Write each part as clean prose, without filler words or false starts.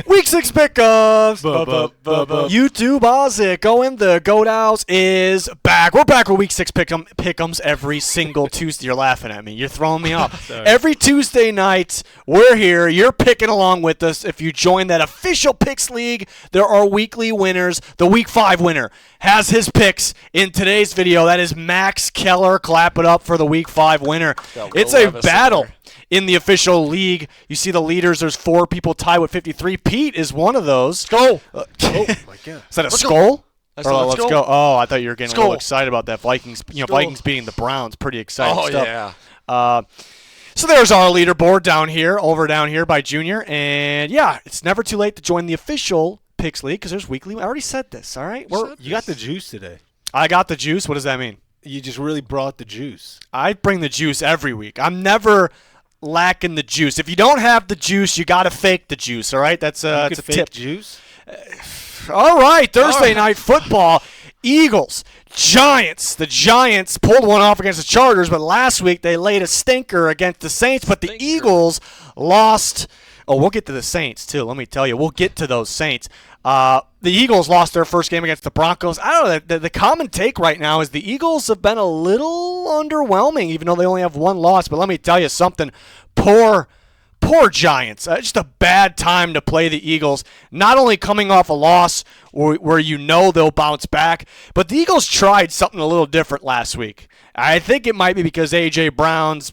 Week 6 pickups. Bu-bu-bu-bu. YouTube, how's it going? The Goat House is back. We're back with Week 6 pickums every single Tuesday. You're laughing at me. You're throwing me off. Sorry. Every Tuesday night, we're here. You're picking along with us. If you join that official picks league, there are weekly winners. The Week 5 winner has his picks in today's video. That is Max Keller. Clap it up for the Week 5 winner. Got Will It's a Levis in battle there. in the official league. You see the leaders. There's 4 people tied with 53. Pete is one of those. Go. Oh my God. Is that a Let's go. skull? I Or said, let's let's go. go. Oh, I thought you were getting a little Skull. excited about that. Vikings, Skull. Vikings beating the Browns. Pretty exciting Oh, stuff. yeah. So there's our leaderboard down here by Junior. And yeah, it's never too late to join the official picks league because there's weekly. I already said this. All right, You got the juice today. I got the juice. What does that mean? You just really brought the juice. I bring the juice every week. I'm never lacking the juice. If you don't have the juice, you got to fake the juice. All right, that's You a could tip. fake juice. All right, Thursday night football. Eagles, Giants. The Giants pulled one off against the Chargers, but last week they laid a stinker against the Saints. But the Stinker. Eagles lost. Oh, we'll get to the Saints too. Let me tell you, we'll get to those Saints. The Eagles lost their first game against the Broncos. I don't know. The common take right now is the Eagles have been a little underwhelming, even though they only have one loss. But let me tell you something. Poor Giants. Just a bad time to play the Eagles. Not only coming off a loss where you know they'll bounce back, but the Eagles tried something a little different last week. I think it might be because A.J. Brown's,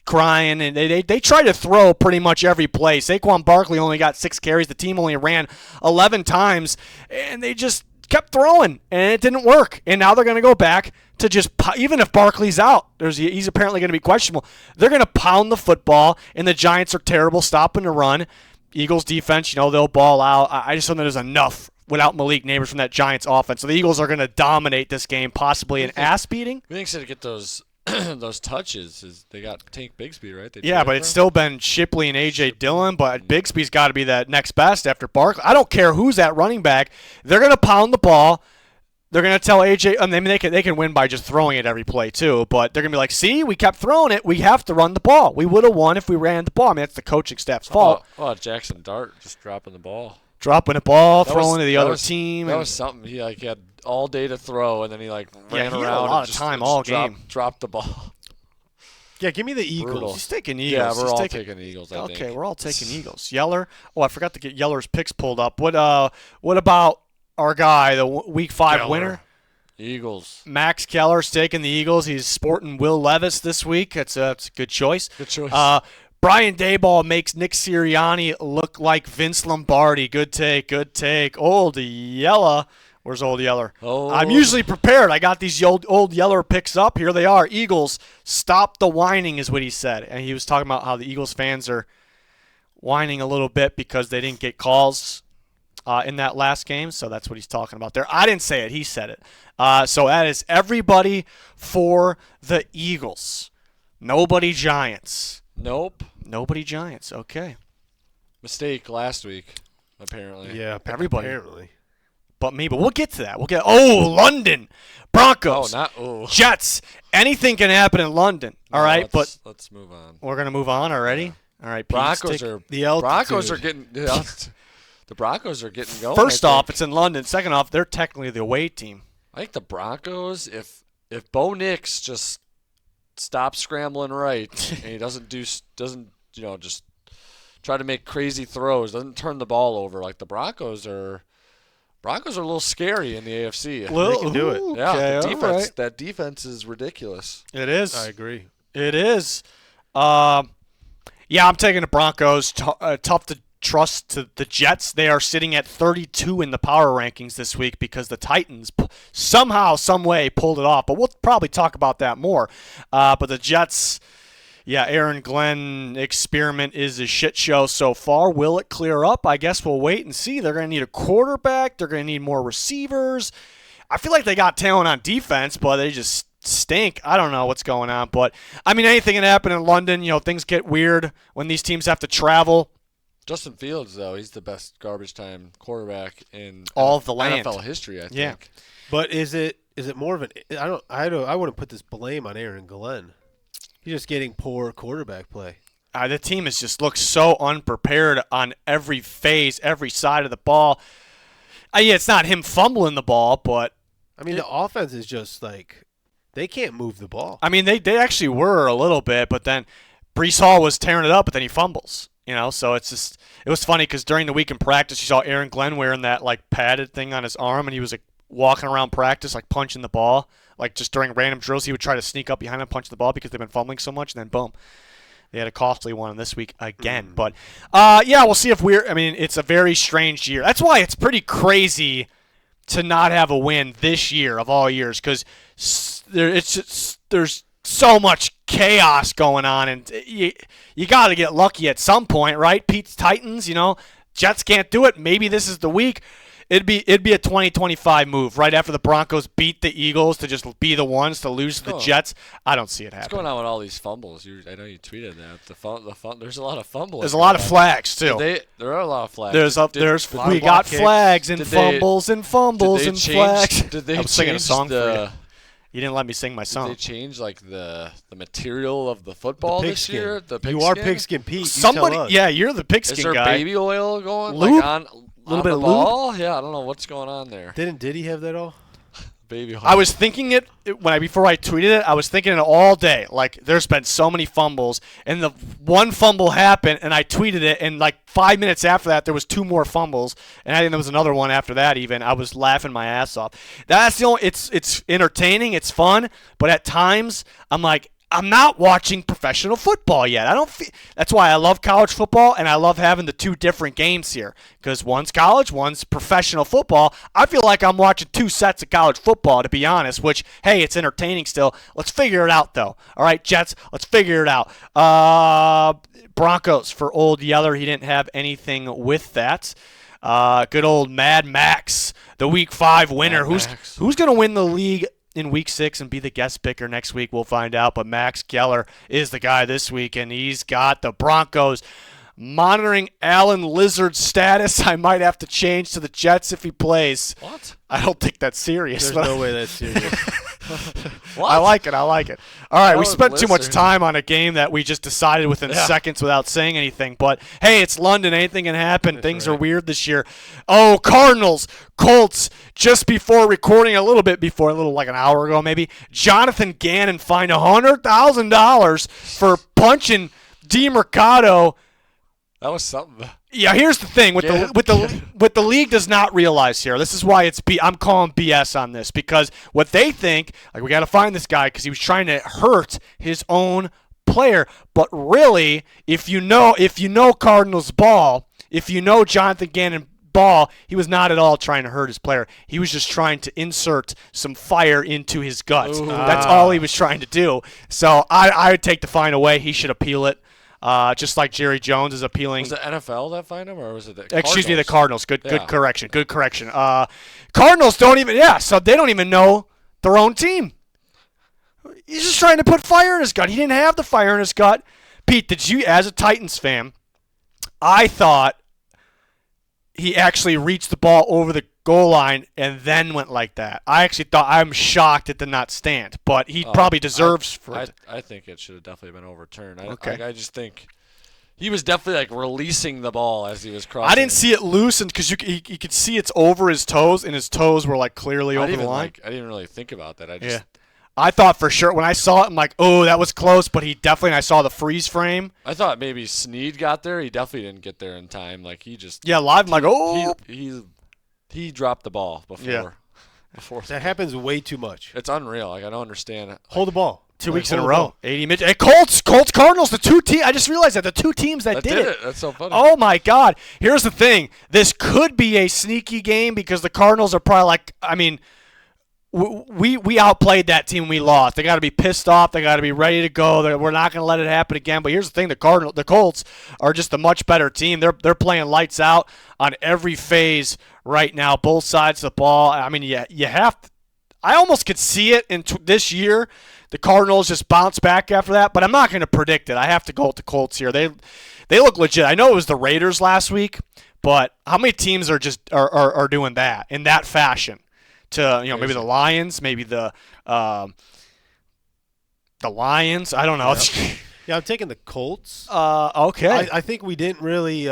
crying, and they tried to throw pretty much every play. Saquon Barkley only got 6 carries. The team only ran 11 times, and they just kept throwing, and it didn't work. And now they're going to go back to just, even if Barkley's out, he's apparently going to be questionable. They're going to pound the football, and the Giants are terrible stopping the run. Eagles defense, they'll ball out. I just don't think there's enough without Malik Neighbors from that Giants offense. So the Eagles are going to dominate this game, possibly an ass beating. We think to get those those touches is they got Tank Bigsby, right? They Yeah, traded but for it's him? still been Shipley and A.J. Dillon, but Bigsby's got to be that next best after Barkley. I don't care who's at running back. They're going to pound the ball. They're going to tell A.J. I mean, they can win by just throwing it every play, too, but they're going to be like, see, we kept throwing it. We have to run the ball. We would have won if we ran the ball. I mean, that's the coaching staff's fault. Oh, Jackson Dart just dropping the ball. Dropping the ball, That throwing was- to the that other was- team. That and- was something. He had all day to throw, and then he ran he had a around. lot and of just, time just all dropped, game. Dropped the ball. Yeah, give me the Eagles. Brutal. He's taking Eagles. Yeah, we're He's all taking taking the Eagles. I Okay, think. we're all taking Eagles. Yeller. Oh, I forgot to get Yeller's picks pulled up. What about our guy, the Week 5 Keller. winner? Eagles. Max Keller's taking the Eagles. He's sporting Will Levis this week. That's a good choice. Good choice. Brian Daboll makes Nick Sirianni look like Vince Lombardi. Good take. Old Yeller. Where's Old Yeller? Oh. I'm usually prepared. I got these old Yeller picks up. Here they are. Eagles, stop the whining is what he said. And he was talking about how the Eagles fans are whining a little bit because they didn't get calls in that last game. So that's what he's talking about there. I didn't say it. He said it. So that is everybody for the Eagles. Nobody Giants. Nope. Nobody Giants. Okay. Mistake last week, apparently. Yeah, Everybody. apparently. But me. But we'll get to that. London. Broncos. Oh. Jets. Anything can happen in London. All right. But let's move on. we're going to move on already. All right. Pete's Broncos take- are The altitude. Broncos are getting the Broncos are getting going. First I think. off, it's in London. Second off, they're technically the away team. I think the Broncos, if Bo Nix just stops scrambling right and he doesn't just try to make crazy throws, doesn't turn the ball over, like the Broncos are a little scary in the AFC. can do it. Yeah, Okay, the all defense. right. That defense is ridiculous. It is. I agree. It is. Yeah, I'm taking the Broncos. Tough to trust to the Jets. They are sitting at 32 in the power rankings this week because the Titans somehow, some way pulled it off. But we'll probably talk about that more. But the Jets, yeah, Aaron Glenn experiment is a shit show so far. Will it clear up? I guess we'll wait and see. They're going to need a quarterback. They're going to need more receivers. I feel like they got talent on defense, but they just stink. I don't know what's going on. But, I mean, anything can happen in London. Things get weird when these teams have to travel. Justin Fields, though, he's the best garbage time quarterback in All of the land. NFL history, I think. Yeah. But is it more of an? I wouldn't put this blame on Aaron Glenn. He's just getting poor quarterback play. The team has just looked so unprepared on every phase, every side of the ball. Yeah, it's not him fumbling the ball, but I mean, the offense is just like they can't move the ball. I mean they actually were a little bit, but then Brees Hall was tearing it up, but then he fumbles. So it was funny because during the week in practice, you saw Aaron Glenn wearing that like padded thing on his arm, and he was like walking around practice like punching the ball, like just during random drills he would try to sneak up behind him and punch the ball because they've been fumbling so much, and then boom. They had a costly one this week again. But, yeah, we'll see if it's a very strange year. That's why it's pretty crazy to not have a win this year of all years because there's so much chaos going on, and you got to get lucky at some point, right? Pete's Titans, Jets can't do it. Maybe this is the week. It'd be a 2025 move right after the Broncos beat the Eagles to just be the ones to lose to the Jets. I don't see it happening. What's going on with all these fumbles? I know you tweeted that. There's a lot of fumbles. There's a lot of flags too. There are a lot of flags. We got flags and fumbles and fumbles and flags. Did they I'm singing a song the, for you. You didn't let me sing my song. Did they change like the material of the football this year? The you are Pigskin Pete. Somebody, yeah, you're the pigskin guy. Is there guy. Baby oil going Lube? like on? A little bit of ball? Yeah, I don't know what's going on there. Did he have that all? Baby oil. I was thinking before I tweeted it. I was thinking it all day. Like, there's been so many fumbles, and the one fumble happened, and I tweeted it, and like 5 minutes after that, there was 2 more fumbles, and I think there was another one after that. Even I was laughing my ass off. That's the only. It's entertaining. It's fun, but at times I'm like, I'm not watching professional football yet. That's why I love college football, and I love having the 2 different games here because one's college, one's professional football. I feel like I'm watching 2 sets of college football, to be honest, which, hey, it's entertaining still. Let's figure it out, though. All right, Jets, let's figure it out. Broncos for Old Yeller. He didn't have anything with that. Good old Mad Max, the Week 5 winner. Who's going to win the league in Week 6 and be the guest picker next week? We'll find out, but Max Geller is the guy this week, and he's got the Broncos monitoring Alan Lizard's status. I might have to change to the Jets if he plays. What? I don't think that's serious. There's no way that's serious. What? I like it. All right, Alan we spent too much Lizard. time on a game that we just decided within seconds without saying anything. But, hey, it's London. Anything can happen. Things are weird this year. Oh, Cardinals, Colts, just before recording, a little like an hour ago maybe, Jonathan Gannon fined $100,000 for punching DeMercado. That was something. Yeah, here's the thing with the league does not realize here. This is why I'm calling BS on this because what they think, like, we got to find this guy because he was trying to hurt his own player. But really, if you know Cardinals ball, if you know Jonathan Gannon ball, he was not at all trying to hurt his player. He was just trying to insert some fire into his gut. That's all he was trying to do. So I would take the fine away. He should appeal it. Just like Jerry Jones is appealing. Was it NFL that fined him, or was it the Cardinals? Excuse me, the Cardinals. Good correction. Cardinals don't even, so they don't even know their own team. He's just trying to put fire in his gut. He didn't have the fire in his gut. Pete, did you, as a Titans fan, I thought he actually reached the ball over the goal line and then went like that. I actually thought, I'm shocked it did not stand, but he probably deserves for it. I think it should have definitely been overturned. Okay. I just think he was definitely like releasing the ball as he was crossing. I didn't see it loosened because you could see it's over his toes, and his toes were like clearly over the line. I didn't really think about that. I thought for sure when I saw it, I'm like, oh, that was close, but he definitely. And I saw the freeze frame. I thought maybe Snead got there. He definitely didn't get there in time. Like he just live. I'm like, oh, he dropped the ball before. Yeah. Before that happens way too much. It's unreal. Like I don't understand it. Hold the ball. 2 weeks in a row. 80 minutes. Hey, Colts, Cardinals, the 2 teams. I just realized that the 2 teams that did it. That's so funny. Oh my God. Here's the thing. This could be a sneaky game because the Cardinals are probably like, I mean, we outplayed that team. We lost. They got to be pissed off. They got to be ready to go. We're not going to let it happen again. But here's the thing: the Colts are just a much better team. They're playing lights out on every phase right now, both sides of the ball. I mean, you have to. I almost could see it in this year. The Cardinals just bounce back after that, but I'm not going to predict it. I have to go with the Colts here. They look legit. I know it was the Raiders last week, but how many teams are just are doing that in that fashion? To maybe the Lions, maybe the Lions. I don't know. Yeah, I'm taking the Colts. Okay. I think we didn't really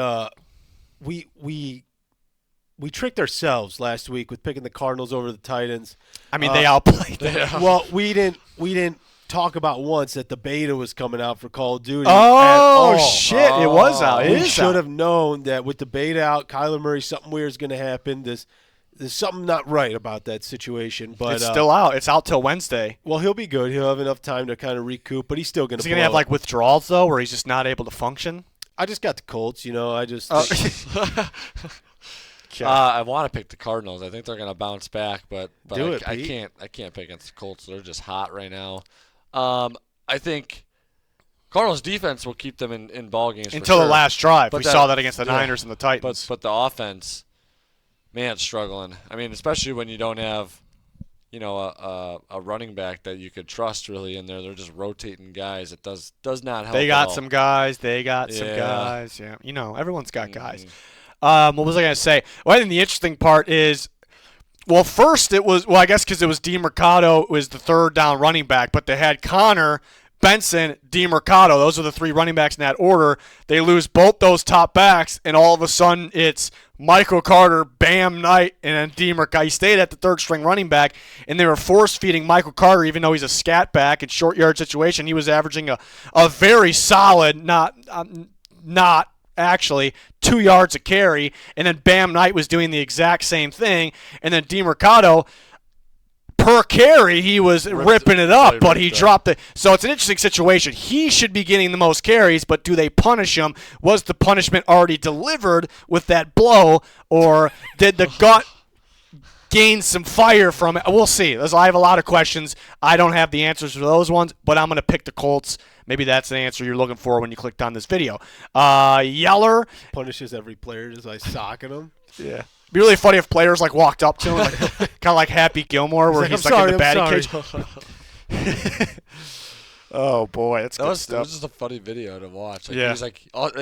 we tricked ourselves last week with picking the Cardinals over the Titans. I mean, they outplayed them. Yeah. Well, we didn't talk about once that the beta was coming out for Call of Duty. Oh, at all. shit. It was out. It We is should out. have known that with the beta out, Kyler Murray, something weird is going to happen. There's something not right about that situation. But It's still out. It's out till Wednesday. well, he'll be good. He'll have enough time to kind of recoup, but he's still going Is to. he going to have, like, withdrawals, though, where he's just not able to function? I just got the Colts. I just. I want to pick the Cardinals. I think they're going to bounce back, but Do it, I Pete. can't pick against the Colts. They're just hot right now. I think Cardinals defense will keep them in ball games for Until sure. the last drive. But We that- saw that against the yeah. Niners and the Titans. But the offense, man, it's struggling. I mean, especially when you don't have, a running back that you could trust really in there. They're just rotating guys. It does not help. They at got all. some guys. They got some Yeah. guys. Yeah. Everyone's got guys. Mhm. What was I going to say? Well, I think the interesting part is, well, first it was, I guess because it was DeMercado was the third down running back, but they had Connor, Benson, DeMercado. Those are the three running backs in that order. They lose both those top backs, and all of a sudden it's Michael Carter, Bam Knight, and then DeMercado. He stayed at the third string running back, and they were force-feeding Michael Carter, even though he's a scat back in short yard situation. He was averaging a very solid, not actually 2 yards a carry, and then Bam Knight was doing the exact same thing, and then DeMercado, per carry, he was ripping it up, but he dropped it. So it's an interesting situation. He should be getting the most carries, but do they punish him? Was the punishment already delivered with that blow, or did the gut gain some fire from it? We'll see. I have a lot of questions. I don't have the answers for those ones, but I'm going to pick the Colts. Maybe that's the answer you're looking for when you clicked on this video. Yeller. punishes every player just by socking them. Yeah. It'd be really funny if players walked up to him, kind of like Happy Gilmore, where He's he's like, in the "I'm batting sorry, cage. Oh boy, that's That good was stuff. just a funny video to watch. Yeah. He was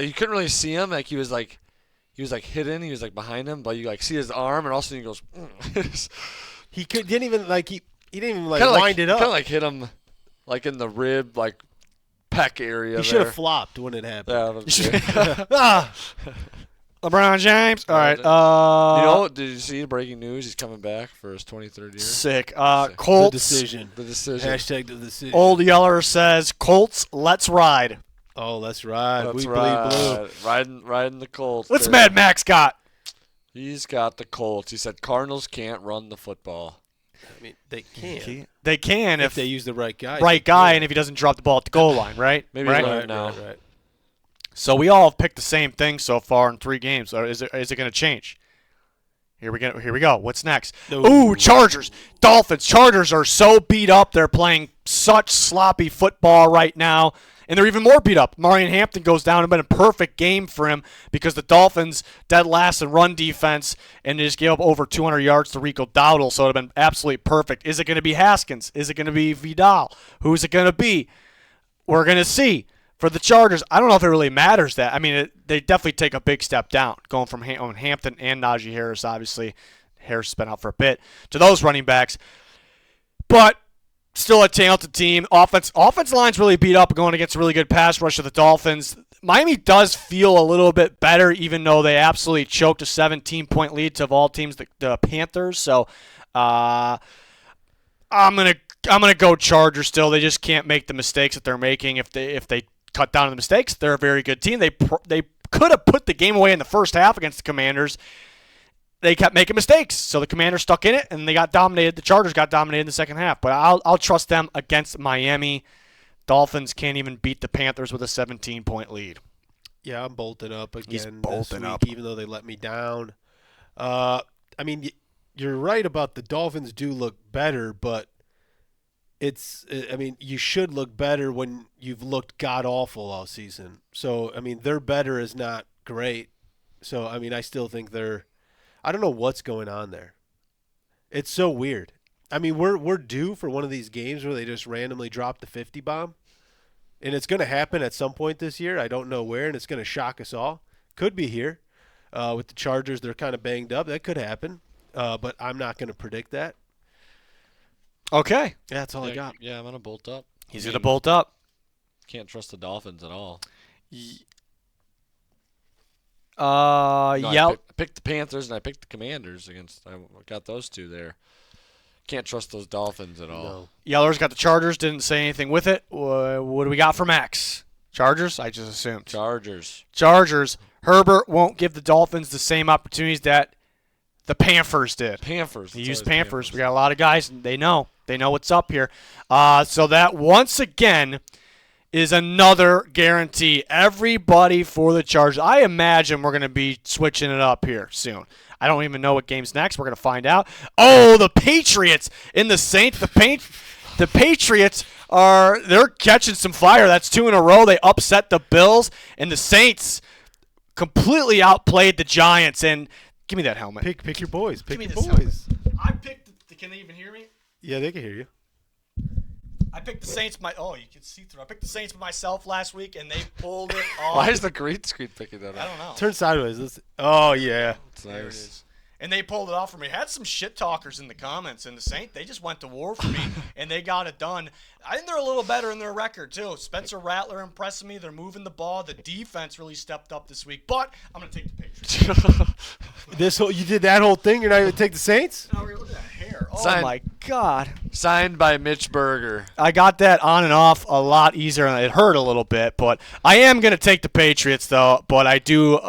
you couldn't really see him. He was hidden. He was behind him, but you see his arm, and all of a sudden he goes. Didn't even he didn't even Kinda wind it up. Kind of hit him, in the rib, pec area. He should there. have flopped when it happened. Yeah, it was- Ah! LeBron James. All right. did you see the breaking news? He's coming back for his 23rd year. Sick. The Colts. decision. The decision. Hashtag the decision. Old Yeller says, "Colts, let's ride." Oh, that's right. That's we right. bleed blue. Riding the Colts. What's there. Mad Max got? He's got the Colts. He said Cardinals can't run the football. I mean, they can They can if if they use the right guy. right guy, and if he doesn't drop the ball at the goal line, right? Maybe right. learn now. Right. So we all have picked the same thing so far in 3 games. Or is it going to change? Here we go. What's next? No. Ooh, Chargers, Dolphins. Chargers are so beat up. They're playing such sloppy football right now, and they're even more beat up. Marion Hampton goes down. It's been a perfect game for him because the Dolphins dead last in run defense, and they just gave up over 200 yards to Rico Dowdle. So it would have been absolutely perfect. Is it going to be Haskins? Is it going to be Vidal? Who's it going to be? We're going to see. For the Chargers, I don't know if it really matters that. I mean, they definitely take a big step down, going from Hampton and Najee Harris, obviously. Harris has been out for a bit, to those running backs. But still a talented team. Offense line's really beat up going against a really good pass rush of the Dolphins. Miami does feel a little bit better, even though they absolutely choked a 17-point lead to, of all teams, the Panthers. So I'm gonna go Chargers still. They just can't make the mistakes that they're making. If they cut down on the mistakes, they're a very good team. They could have put the game away in the first half against the Commanders. They kept making mistakes, so the Commanders stuck in it, and they got dominated. The Chargers got dominated in the second half, but I'll trust them against Miami. Dolphins can't even beat the Panthers with a 17-point lead. Yeah, I'm bolting up again. He's bolting this week, up. even though they let me down. I mean, you're right about the Dolphins do look better, but you should look better when you've looked god-awful all season. So, I mean, their better is not great. So, I mean, I still think I don't know what's going on there. It's so weird. I mean, we're due for one of these games where they just randomly drop the 50 bomb. And it's going to happen at some point this year. I don't know where, and it's going to shock us all. Could be here. With the Chargers, they're kind of banged up. That could happen. But I'm not going to predict that. Okay. Yeah, that's all I got. Yeah, I'm gonna bolt up. He's going to bolt up. Can't trust the Dolphins at all. Yeah. I picked the Panthers and I picked the Commanders against. I got those two there. Can't trust those Dolphins at all. No. Yeller's got the Chargers. Didn't say anything with it. What do we got for Max? Chargers? I just assumed. Chargers. Herbert won't give the Dolphins the same opportunities that the Panthers did. Panthers. He used Panthers. We got a lot of guys. They know. They know what's up here. So that once again is another guarantee. Everybody for the Chargers. I imagine we're going to be switching it up here soon. I don't even know what game's next. We're going to find out. Oh, the Patriots in the Saints. The Patriots they're catching some fire. That's 2 in a row. They upset the Bills, and the Saints completely outplayed the Giants. And give me that helmet. Pick your boys. Pick Give me your this boys. helmet. I picked. Can they even hear me? Yeah, they can hear you. I picked the Saints. You can see through. I picked the Saints by myself last week, and they pulled it off. Why is the green screen picking that up? I don't know. Turn sideways. Oh, yeah. It's There it nice. is. And they pulled it off for me. Had some shit talkers in the comments, and the Saints, they just went to war for me, and they got it done. I think they're a little better in their record, too. Spencer Rattler impressing me. They're moving the ball. The defense really stepped up this week. But I'm going to take the Patriots. You did that whole thing? You're not even take the Saints? Now, look at that hair. Oh, Sign- my God. Signed by Mitch Berger. I got that on and off a lot easier, and it hurt a little bit. But I am going to take the Patriots, though. But I do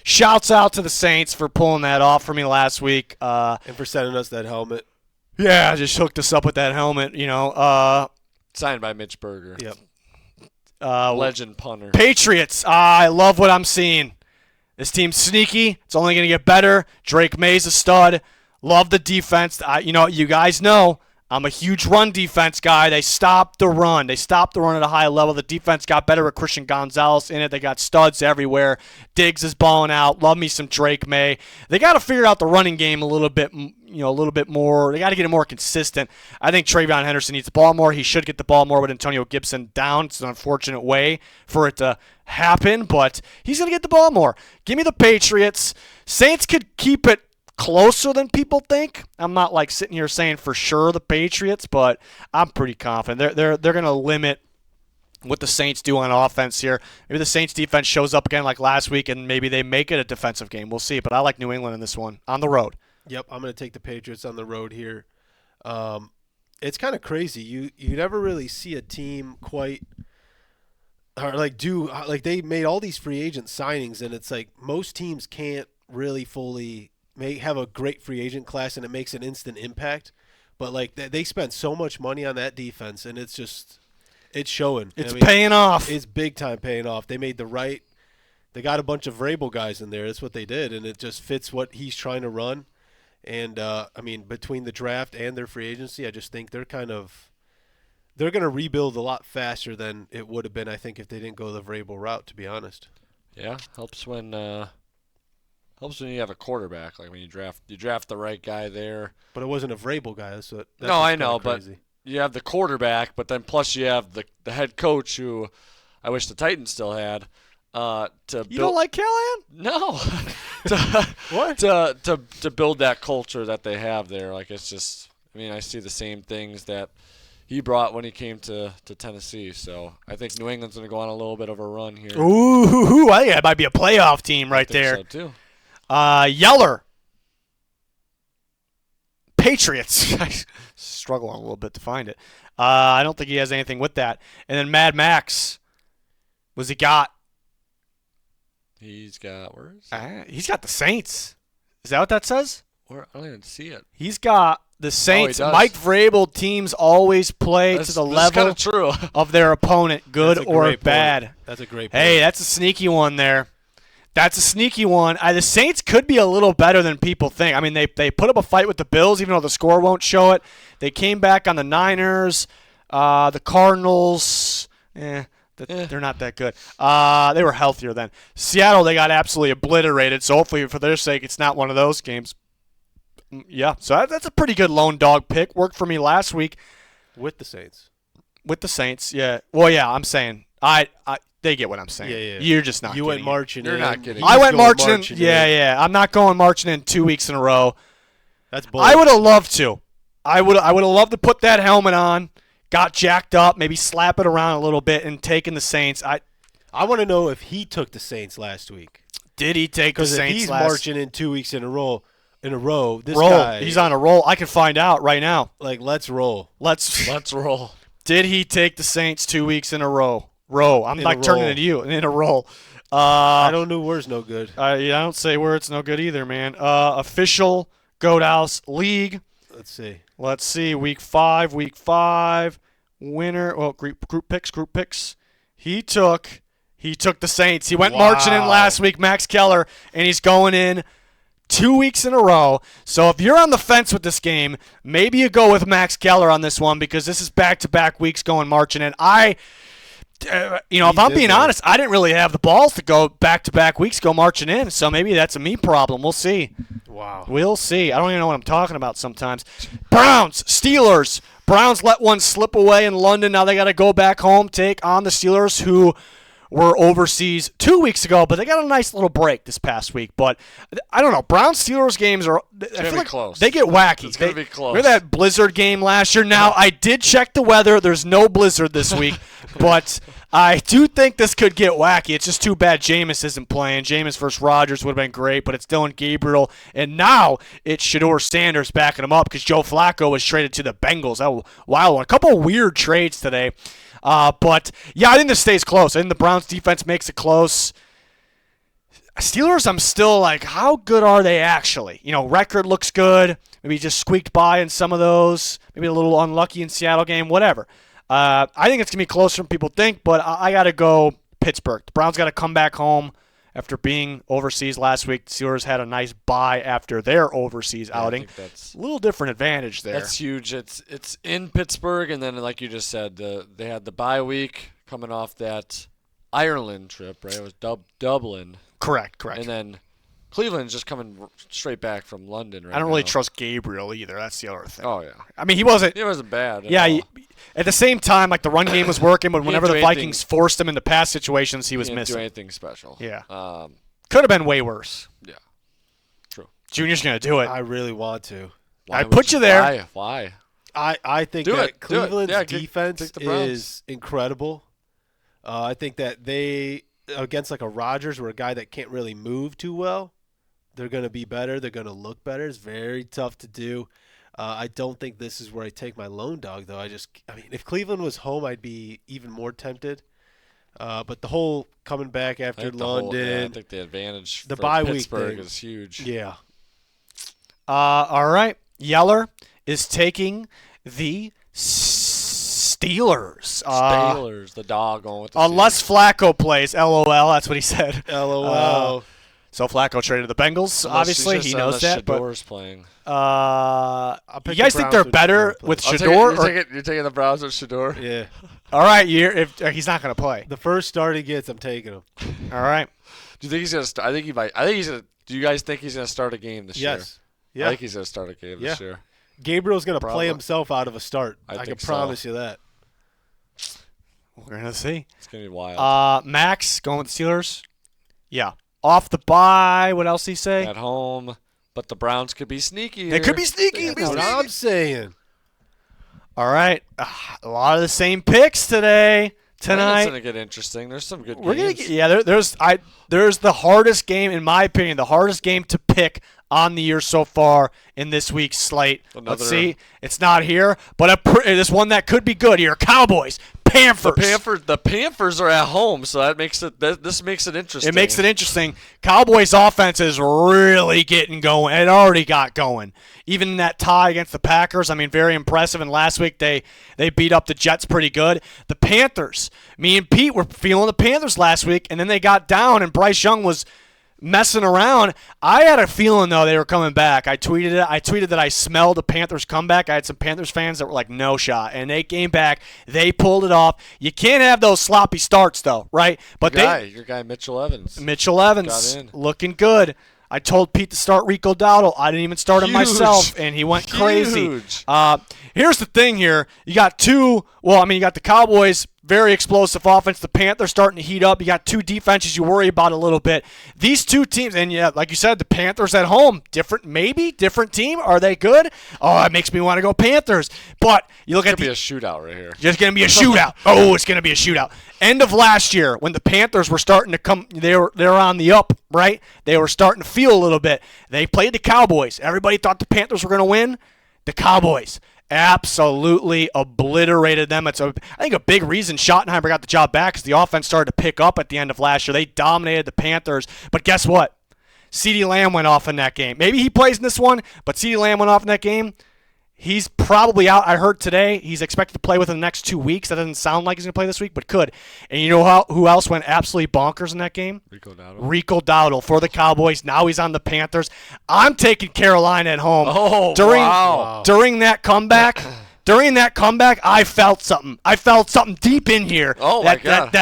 shouts out to the Saints for pulling that off for me last week. And for sending us that helmet. Yeah, just hooked us up with that helmet, Signed by Mitch Berger. Yep. Legend punter. Patriots, I love what I'm seeing. This team's sneaky. It's only going to get better. Drake May's a stud. Love the defense. You guys know I'm a huge run defense guy. They stopped the run. They stopped the run at a high level. The defense got better with Christian Gonzalez in it. They got studs everywhere. Diggs is balling out. Love me some Drake May. They got to figure out the running game a little bit more. They got to get it more consistent. I think Travion Henderson needs the ball more. He should get the ball more with Antonio Gibson down. It's an unfortunate way for it to happen, but he's going to get the ball more. Give me the Patriots. Saints could keep it closer than people think. I'm not like sitting here saying for sure the Patriots, but I'm pretty confident. They're going to limit what the Saints do on offense here. Maybe the Saints defense shows up again like last week, and maybe they make it a defensive game. We'll see, but I like New England in this one on the road. Yep, I'm going to take the Patriots on the road here. It's kind of crazy. You never really see a team quite they made all these free agent signings, and it's like most teams can't really fully have a great free agent class, and it makes an instant impact. But like they spent so much money on that defense, and it's showing. It's paying off. It's big time paying off. They got a bunch of Vrabel guys in there. That's what they did, and it just fits what he's trying to run. And between the draft and their free agency, I just think they're going to rebuild a lot faster than it would have been, I think, if they didn't go the Vrabel route, to be honest. Yeah, helps when you have a quarterback. Like when you draft the right guy there. But it wasn't a Vrabel guy. That's I know, but you have the quarterback, but then plus you have the head coach, who I wish the Titans still had. You don't like Callahan? No. What? To build that culture that they have there. Like it's just, I see the same things that he brought when he came to Tennessee. So I think New England's going to go on a little bit of a run here. Ooh, I think it might be a playoff team right there. So too. Yeller. Patriots. I struggle a little bit to find it. I don't think he has anything with that. And then Mad Max. What's he got? He's got He's got the Saints. Is that what that says? I don't even see it. He's got the Saints. does. Mike Vrabel teams always play to the level true. of their opponent, good That's a or great bad. point. That's a great point. Hey, that's a sneaky one there. That's a sneaky one. The Saints could be a little better than people think. They put up a fight with the Bills, even though the score won't show it. They came back on the Niners, the Cardinals. They're not that good. They were healthier then. Seattle, they got absolutely obliterated, so hopefully for their sake it's not one of those games. Yeah, so that's a pretty good lone dog pick. Worked for me last week. With the Saints. With the Saints, yeah. Well, yeah, I'm saying. They get what I'm saying. Yeah. You're just not You getting went marching You're in. not getting I He's went marching in. Yeah. I'm not going marching in 2 weeks in a row. That's bold. I would have loved to. I would have loved to put that helmet on, got jacked up, maybe slap it around a little bit and taking the Saints. I want to know if he took the Saints last week. Did he take the Because if Saints he's last marching in 2 weeks in a row, this roll? guy, He's on a roll. I can find out right now. like, let's roll. Let's roll. Did he take the Saints 2 weeks in a row? I'm In like a turning row. it to you in a roll. I don't know where's no good. I don't say where it's no good either, man. Official Goat House League. Let's see. Let's see. Week 5. Winner. Well, group picks. He took the Saints. He went marching in Wow. last week, Max Keller, and he's going in 2 weeks in a row. So if you're on the fence with this game, maybe you go with Max Keller on this one because this is back-to-back weeks going marching in. If I'm being honest, I didn't really have the balls to go back-to-back weeks go marching in. So maybe that's a me problem. We'll see. Wow. We'll see. I don't even know what I'm talking about sometimes. Browns, Steelers. Browns let one slip away in London. Now they got to go back home, take on the Steelers, who were overseas 2 weeks ago, but they got a nice little break this past week. But I don't know. Browns-Steelers games are I feel be like close. they get wacky. It's gonna be close. Remember that blizzard game last year? Now, I did check the weather. There's no blizzard this week, but I do think this could get wacky. It's just too bad Jameis isn't playing. Jameis versus Rodgers would have been great, but it's Dylan Gabriel, and now it's Shador Sanders backing him up because Joe Flacco was traded to the Bengals. That was a wild one. A couple of weird trades today. But, yeah, I think this stays close. I think the Browns defense makes it close. Steelers, I'm still like, how good are they actually? Record looks good. Maybe just squeaked by in some of those. Maybe a little unlucky in Seattle game, whatever. I think it's going to be closer than people think, but I got to go Pittsburgh. The Browns got to come back home after being overseas last week. The Steelers had a nice bye after their overseas outing. I think that's A little different advantage there. That's huge. It's in Pittsburgh, and then like you just said, they had the bye week coming off that Ireland trip, right? It was Dublin, Correct. and then Cleveland's just coming straight back from London, right? I don't really now. trust Gabriel either. That's the other thing. Oh yeah, I mean, he wasn't. it wasn't bad. Yeah, at all. at the same time, like the run game was working, but He whenever the didn't do anything- Vikings forced him into pass situations, he was He didn't missing. do anything special. Yeah. Um. Could have been way worse. Yeah. True. Junior's gonna do it. I really want to. Why I would put you there. Why? I think Do that it, do it. Cleveland's Yeah, defense take the Browns. is incredible. I think that they, against like a Rodgers or a guy that can't really move too well, they're going to be better. They're going to look better. It's very tough to do. I don't think this is where I take my lone dog, though. I mean, if Cleveland was home, I'd be even more tempted. But the whole coming back after I think London, I think the advantage the for bye week Pittsburgh thing. is huge. yeah. All right. Yeller is taking the Steelers. Steelers, the dog going with the Unless Flacco plays, LOL. That's what he said. LOL. So Flacco traded the Bengals. Steelers. Obviously, he knows that. But Shador's playing. you pick guys the think Browns they're with better Shador with playing. Shador? You're taking the Browns with Shador? Yeah. All right, he's not going to play. The first start he gets, I'm taking him. All right. Do you think he's gonna start? I think he might. I think he's gonna. Do you guys think he's gonna start a game this year? Yes. I Yeah. think he's gonna start a game this year. Gabriel's going to play Probably. himself out of a start. I I can think so. promise you that. We're going to see. It's gonna be wild. Max going with the Steelers. Yeah. Off the bye. What else did he say? At home, but the Browns could be sneaky. They could be sneaky. They could be That's what sneaky. I'm saying. All right. A lot of the same picks today. It's Tonight. gonna get interesting. There's some good We're gonna games. get, there's the hardest game in my opinion, the hardest game to pick on the year so far in this week's slate. Let's Another- see, it's not here, but this one that could be good here. Cowboys, Panthers. The Panthers are at home, so that makes it. This makes it interesting. It makes it interesting. Cowboys' offense is really getting going. It already got going. Even in that tie against the Packers, I mean, very impressive. And last week they beat up the Jets pretty good. The Panthers, me and Pete were feeling the Panthers last week, and then they got down, and Bryce Young was messing around. I had a feeling, though, they were coming back. I tweeted it. I tweeted that I smelled the Panthers comeback. I had some Panthers fans that were like, no shot. And they came back. They pulled it off. You can't have those sloppy starts, though, right? But your guy Mitchell Evans. Mitchell Evans Got in. looking good. I told Pete to start Rico Dowdle. I didn't even start him Huge. myself, and he went crazy. Huge. Here's the thing here. You got you got the Cowboys very explosive offense. The Panthers starting to heat up. You got two defenses you worry about a little bit. These two teams, and yeah, like you said, the Panthers at home, different team. Are they good? Oh, it makes me want to go Panthers. But you look at It's going to be a shootout right here. Just going to be a shootout. Oh, it's going to be a shootout. End of last year, when the Panthers were starting to come, they were on the up, right? They were starting to feel a little bit. They played the Cowboys. Everybody thought the Panthers were going to win. The Cowboys absolutely obliterated them. I think a big reason Schottenheimer got the job back is the offense started to pick up at the end of last year. They dominated the Panthers. But guess what? CeeDee Lamb went off in that game. Maybe he plays in this one, but CeeDee Lamb went off in that game. He's probably out. I heard today he's expected to play within the next 2 weeks. That doesn't sound like he's going to play this week, but could. And you know who else went absolutely bonkers in that game? Rico Dowdle for the Cowboys. Now he's on the Panthers. I'm taking Carolina at home. Oh, During that comeback, I felt something. I felt something deep in here. Oh, my God.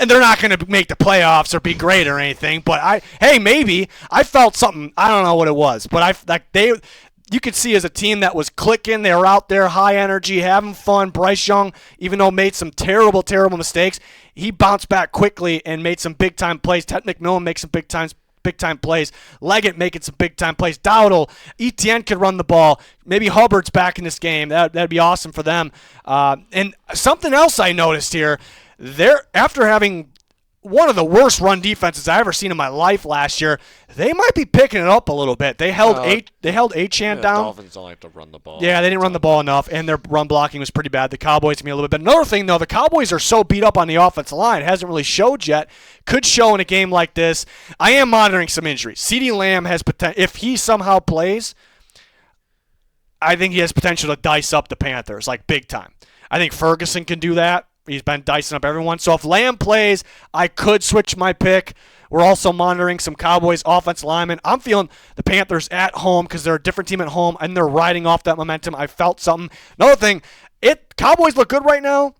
And they're not going to make the playoffs or be great or anything, but maybe I felt something. I don't know what it was, but you could see as a team that was clicking, they were out there, high energy, having fun. Bryce Young, even though made some terrible, terrible mistakes, he bounced back quickly and made some big-time plays. Ted McMillan makes some big-time plays. Leggett making some big-time plays. Dowdle, Etienne could run the ball. Maybe Hubbard's back in this game. That'd be awesome for them. And something else I noticed here, after having one of the worst run defenses I ever seen in my life last year, they might be picking it up a little bit. They held Achane down. The Dolphins don't like to run the ball. Yeah, they didn't run the ball enough, and their run blocking was pretty bad. The Cowboys to me a little bit. But another thing, though, the Cowboys are so beat up on the offensive line. It hasn't really showed yet. Could show in a game like this. I am monitoring some injuries. CeeDee Lamb has potential. If he somehow plays, I think he has potential to dice up the Panthers, like big time. I think Ferguson can do that. He's been dicing up everyone. So if Lamb plays, I could switch my pick. We're also monitoring some Cowboys offensive linemen. I'm feeling the Panthers at home because they're a different team at home, and they're riding off that momentum. I felt something. Another thing, Cowboys look good right now.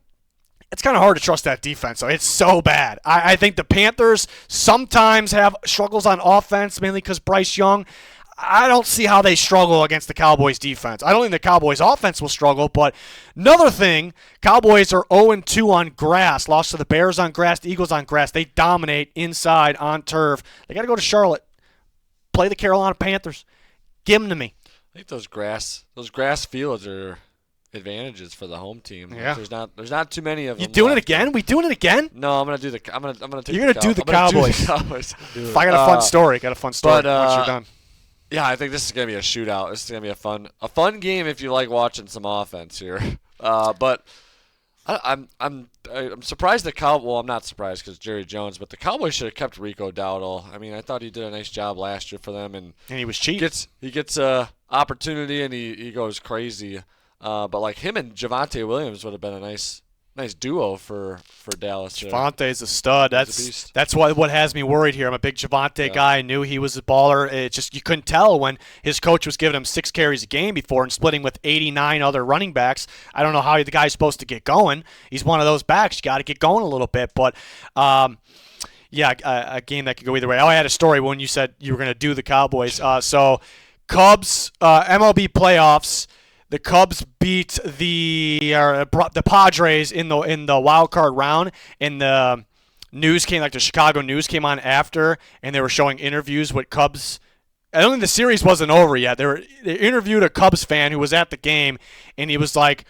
It's kind of hard to trust that defense. So it's so bad. I think the Panthers sometimes have struggles on offense, mainly because Bryce Young. I don't see how they struggle against the Cowboys defense. I don't think the Cowboys offense will struggle, but another thing, Cowboys are 0-2 on grass. Lost to the Bears on grass, the Eagles on grass. They dominate inside on turf. They got to go to Charlotte. Play the Carolina Panthers. Give them to me. I think those grass fields are advantages for the home team. Yeah. There's not too many of them. You doing it again? We doing it again? No, I'm gonna do the. I'm gonna take. You're gonna do the Cowboys. Do the Cowboys. I got a fun story. Once you're done. Yeah, I think this is gonna be a shootout. This is gonna be a fun game if you like watching some offense here. But I'm surprised the Cowboys. Well, I'm not surprised because Jerry Jones, but the Cowboys should have kept Rico Dowdle. I mean, I thought he did a nice job last year for them, and he was cheap. He gets a opportunity and he goes crazy. But like him and Javonte Williams would have been a nice duo for Dallas. Javonte's a stud. That's what has me worried here. I'm a big Javonte guy. I knew he was a baller. It just you couldn't tell when his coach was giving him 6 carries a game before and splitting with 89 other running backs. I don't know how the guy's supposed to get going. He's one of those backs. You got to get going a little bit. But yeah, a game that could go either way. I had a story when you said you were going to do the Cowboys. So Cubs MLB playoffs. The Cubs beat the Padres in the wild card round, and the news came, like the Chicago news came on after, and they were showing interviews with Cubs. I don't think the series wasn't over yet. They interviewed a Cubs fan who was at the game, and he was like,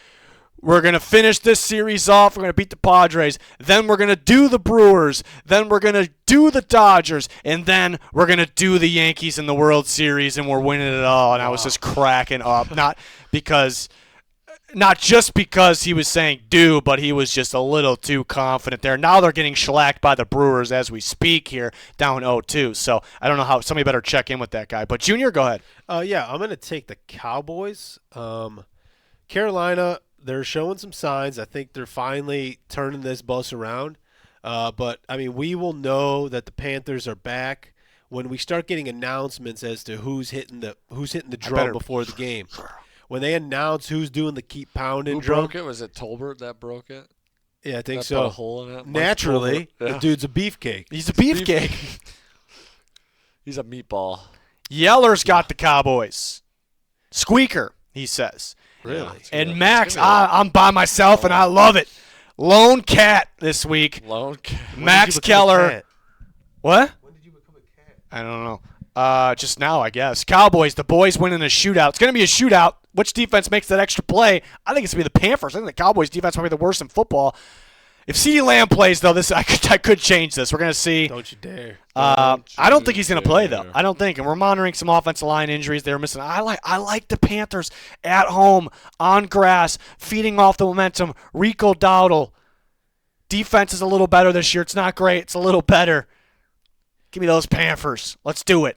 "We're going to finish this series off. We're going to beat the Padres. Then we're going to do the Brewers. Then we're going to do the Dodgers. And then we're going to do the Yankees in the World Series, and we're winning it all." And I was just cracking up. Not just because he was saying do, but he was just a little too confident there. Now they're getting shellacked by the Brewers as we speak here, down 0-2. So I don't know how. Somebody better check in with that guy. But Junior, go ahead. Yeah, I'm going to take the Cowboys. Carolina, they're showing some signs. I think they're finally turning this bus around. But, I mean, we will know that the Panthers are back when we start getting announcements as to who's hitting the drum before the game. When they announce who's doing the keep pounding drum. Who broke it? Was it Tolbert that broke it? Yeah, I think that so. Put a hole in it? Naturally, yeah. The dude's a beefcake. He's a beefcake. He's a meatball. Yeller's got the Cowboys. Squeaker, he says. Really? And Max, I'm by myself, and I love it. Lone cat this week. Lone cat. Max When did you become a Keller. cat? What? When did you become a cat? I don't know. Just now, I guess. Cowboys, the boys winning a shootout. It's going to be a shootout. Which defense makes that extra play? I think it's going to be the Panthers. I think the Cowboys' defense might be the worst in football. If CeeDee Lamb plays, though, I could change this. We're going to see. Don't you dare. I don't think he's going to play, though. dare. I don't think. And we're monitoring some offensive line injuries. They're missing. I like the Panthers at home, on grass, feeding off the momentum. Rico Dowdle. Defense is a little better this year. It's not great. It's a little better. Give me those Panthers. Let's do it.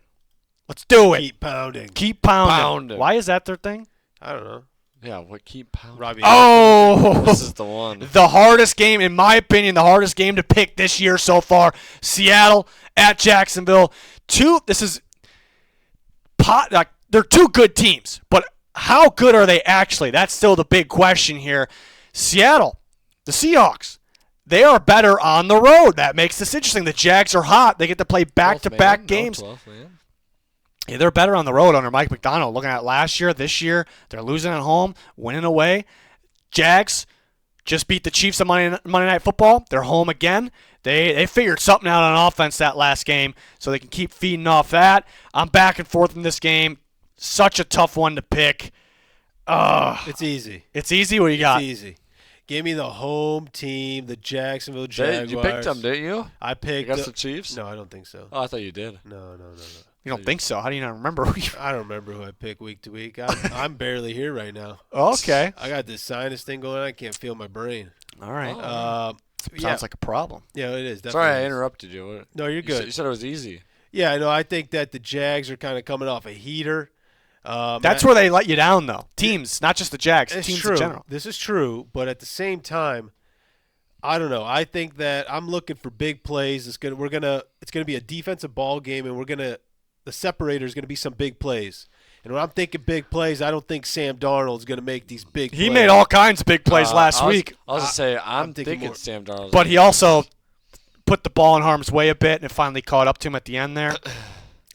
Let's do it. Keep pounding. Keep pounding. Pounding. Why is that their thing? I don't know. Yeah, what keep pounding? Robbie. Oh, This is the one. the hardest game, in my opinion, the hardest game to pick this year so far. Seattle at Jacksonville. They're two good teams, but how good are they actually? That's still the big question here. Seattle, the Seahawks, they are better on the road. That makes this interesting. The Jags are hot. They get to play back-to-back games. Yeah, they're better on the road under Mike McDonald. Looking at last year, this year, they're losing at home, winning away. Jags just beat the Chiefs on Monday Night Football. They're home again. They figured something out on offense that last game, so they can keep feeding off that. I'm back and forth in this game. Such a tough one to pick. It's easy. It's easy. What do you got? It's easy. Give me the home team, the Jacksonville Jaguars. You picked them, didn't you? I picked Against the Chiefs? No, I don't think so. Oh, I thought you did. No. You don't think so? How do you not remember who you? I don't remember who I pick week to week. I'm barely here right now. Okay. I got this sinus thing going on. I can't feel my brain. All right. Yeah, Sounds like a problem. yeah, it is. Sorry, I definitely is. interrupted you. What- No, you're You good. said it was easy. Yeah, I know. I think that the Jags are kind of coming off a heater. That's where they let you down, though. Teams, not just the Jags. It's Teams true. in general. This is true, but at the same time, I don't know. I think that I'm looking for big plays. It's gonna be a defensive ball game, and the separator is gonna be some big plays. And when I'm thinking big plays, I don't think Sam Darnold's gonna make these big plays. He made all kinds of big plays last week, I was going to say, I'm thinking thinking more- Sam Darnold. but he also put the ball in harm's way a bit, and it finally caught up to him at the end there.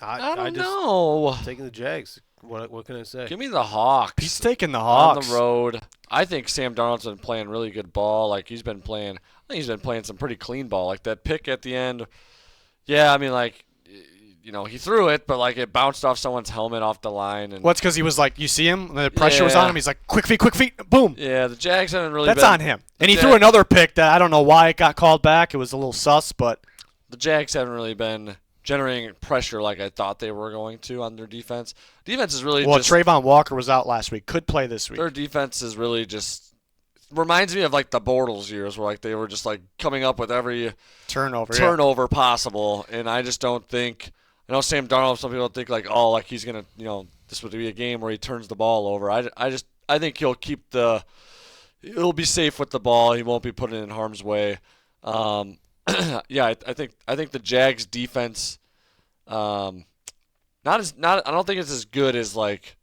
I don't just know. taking the Jags. What can I say? Give me the Hawks. He's taking the on Hawks. the road. I think Sam Darnold's been playing really good ball. Like I think he's been playing some pretty clean ball. Like that pick at the end. Yeah, I mean, like, he threw it, but like it bounced off someone's helmet off the line. And Well, it's because he was like, you see him, the pressure was on Yeah. him. He's like, quick feet, boom. yeah, the Jags haven't really. That's been, on him. And he the threw Jag- another pick that I don't know why it got called back. It was a little sus, but The Jags haven't really been generating pressure like I thought they were going to on their defense. Defense is really just Trayvon Walker was out last week. Could play this week. their defense is really just reminds me of like the Bortles years where like they were just like coming up with every turnover possible, and I just don't think. I know Sam Darnold. Some people think like, oh, like he's gonna, this would be a game where he turns the ball over. I think he'll he'll be safe with the ball. He won't be put in harm's way. Yeah, I think the Jags defense, I don't think it's as good as like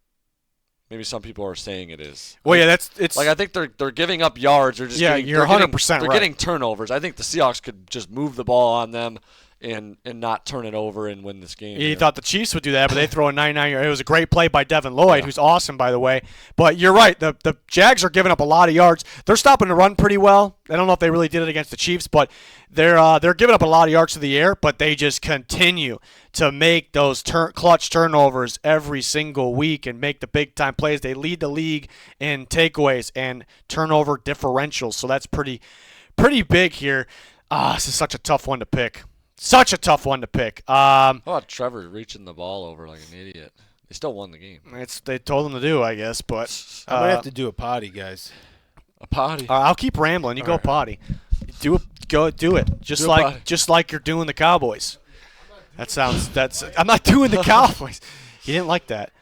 maybe some people are saying it is. Well, yeah, it's Like I think they're giving up yards. They're just you're 100% They're right. getting turnovers. I think the Seahawks could just move the ball on them and not turn it over and win this game. He thought the Chiefs would do that, but they throw a 99-yard. It was a great play by Devin Lloyd, who's awesome, by the way. But you're right. The Jags are giving up a lot of yards. They're stopping the run pretty well. I don't know if they really did it against the Chiefs, but they're giving up a lot of yards to the air, but they just continue to make those clutch turnovers every single week and make the big-time plays. They lead the league in takeaways and turnover differentials, so that's pretty big here. This is such a tough one to pick. Such a tough one to pick. How about Trevor reaching the ball over like an idiot? They still won the game. They told him to do, I guess, but I might have to do a potty, guys. A potty. I'll keep rambling. You go right. potty. Do it. Just Do a potty. just like you're doing the Cowboys. I'm not doing the Cowboys. He didn't like that.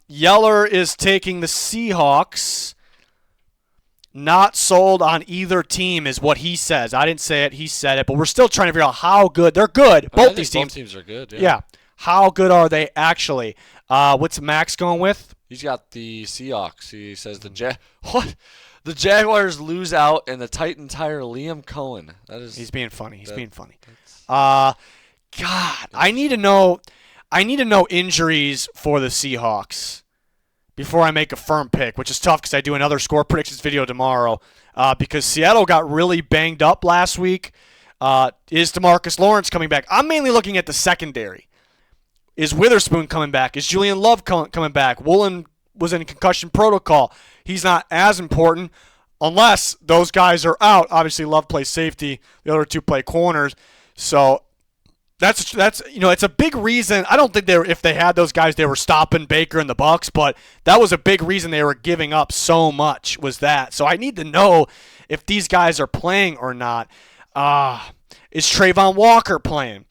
Yeller is taking the Seahawks. Not sold on either team is what he says. I didn't say it. He said it. But we're still trying to figure out how good. They're good. I mean, I Both think these teams. Both teams are good. Yeah. How good are they actually? What's Max going with? He's got the Seahawks. He says the Jaguars lose out and the Titans hire Liam Cohen. He's being funny. He's being funny. God, I need to know injuries for the Seahawks before I make a firm pick, which is tough because I do another score predictions video tomorrow. Because Seattle got really banged up last week. Is DeMarcus Lawrence coming back? I'm mainly looking at the secondary. Is Witherspoon coming back? Is Julian Love coming back? Woolen was in concussion protocol. He's not as important unless those guys are out. Obviously, Love plays safety. The other two play corners. So that's it's a big reason. I don't think if they had those guys, they were stopping Baker and the Bucs, but that was a big reason they were giving up so much was that. So I need to know if these guys are playing or not. Is Trayvon Walker playing?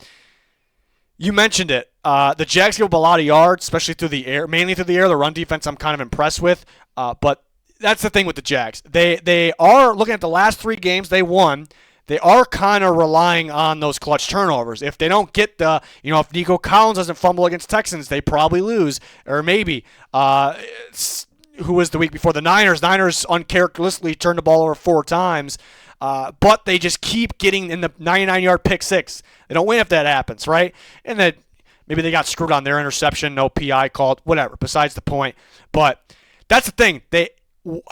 You mentioned it. The Jags give up a lot of yards, especially through the air, mainly through the air. The run defense I'm kind of impressed with. But that's the thing with the Jags. They are, looking at the last 3 games they won, they are kind of relying on those clutch turnovers. If they don't get if Nico Collins doesn't fumble against Texans, they probably lose. Or maybe, who was the week before? The Niners. Niners uncharacteristically turned the ball over 4 times. But they just keep getting in the 99-yard pick six. They don't win if that happens, right? And then maybe they got screwed on their interception, no PI called, whatever, besides the point. But that's the thing.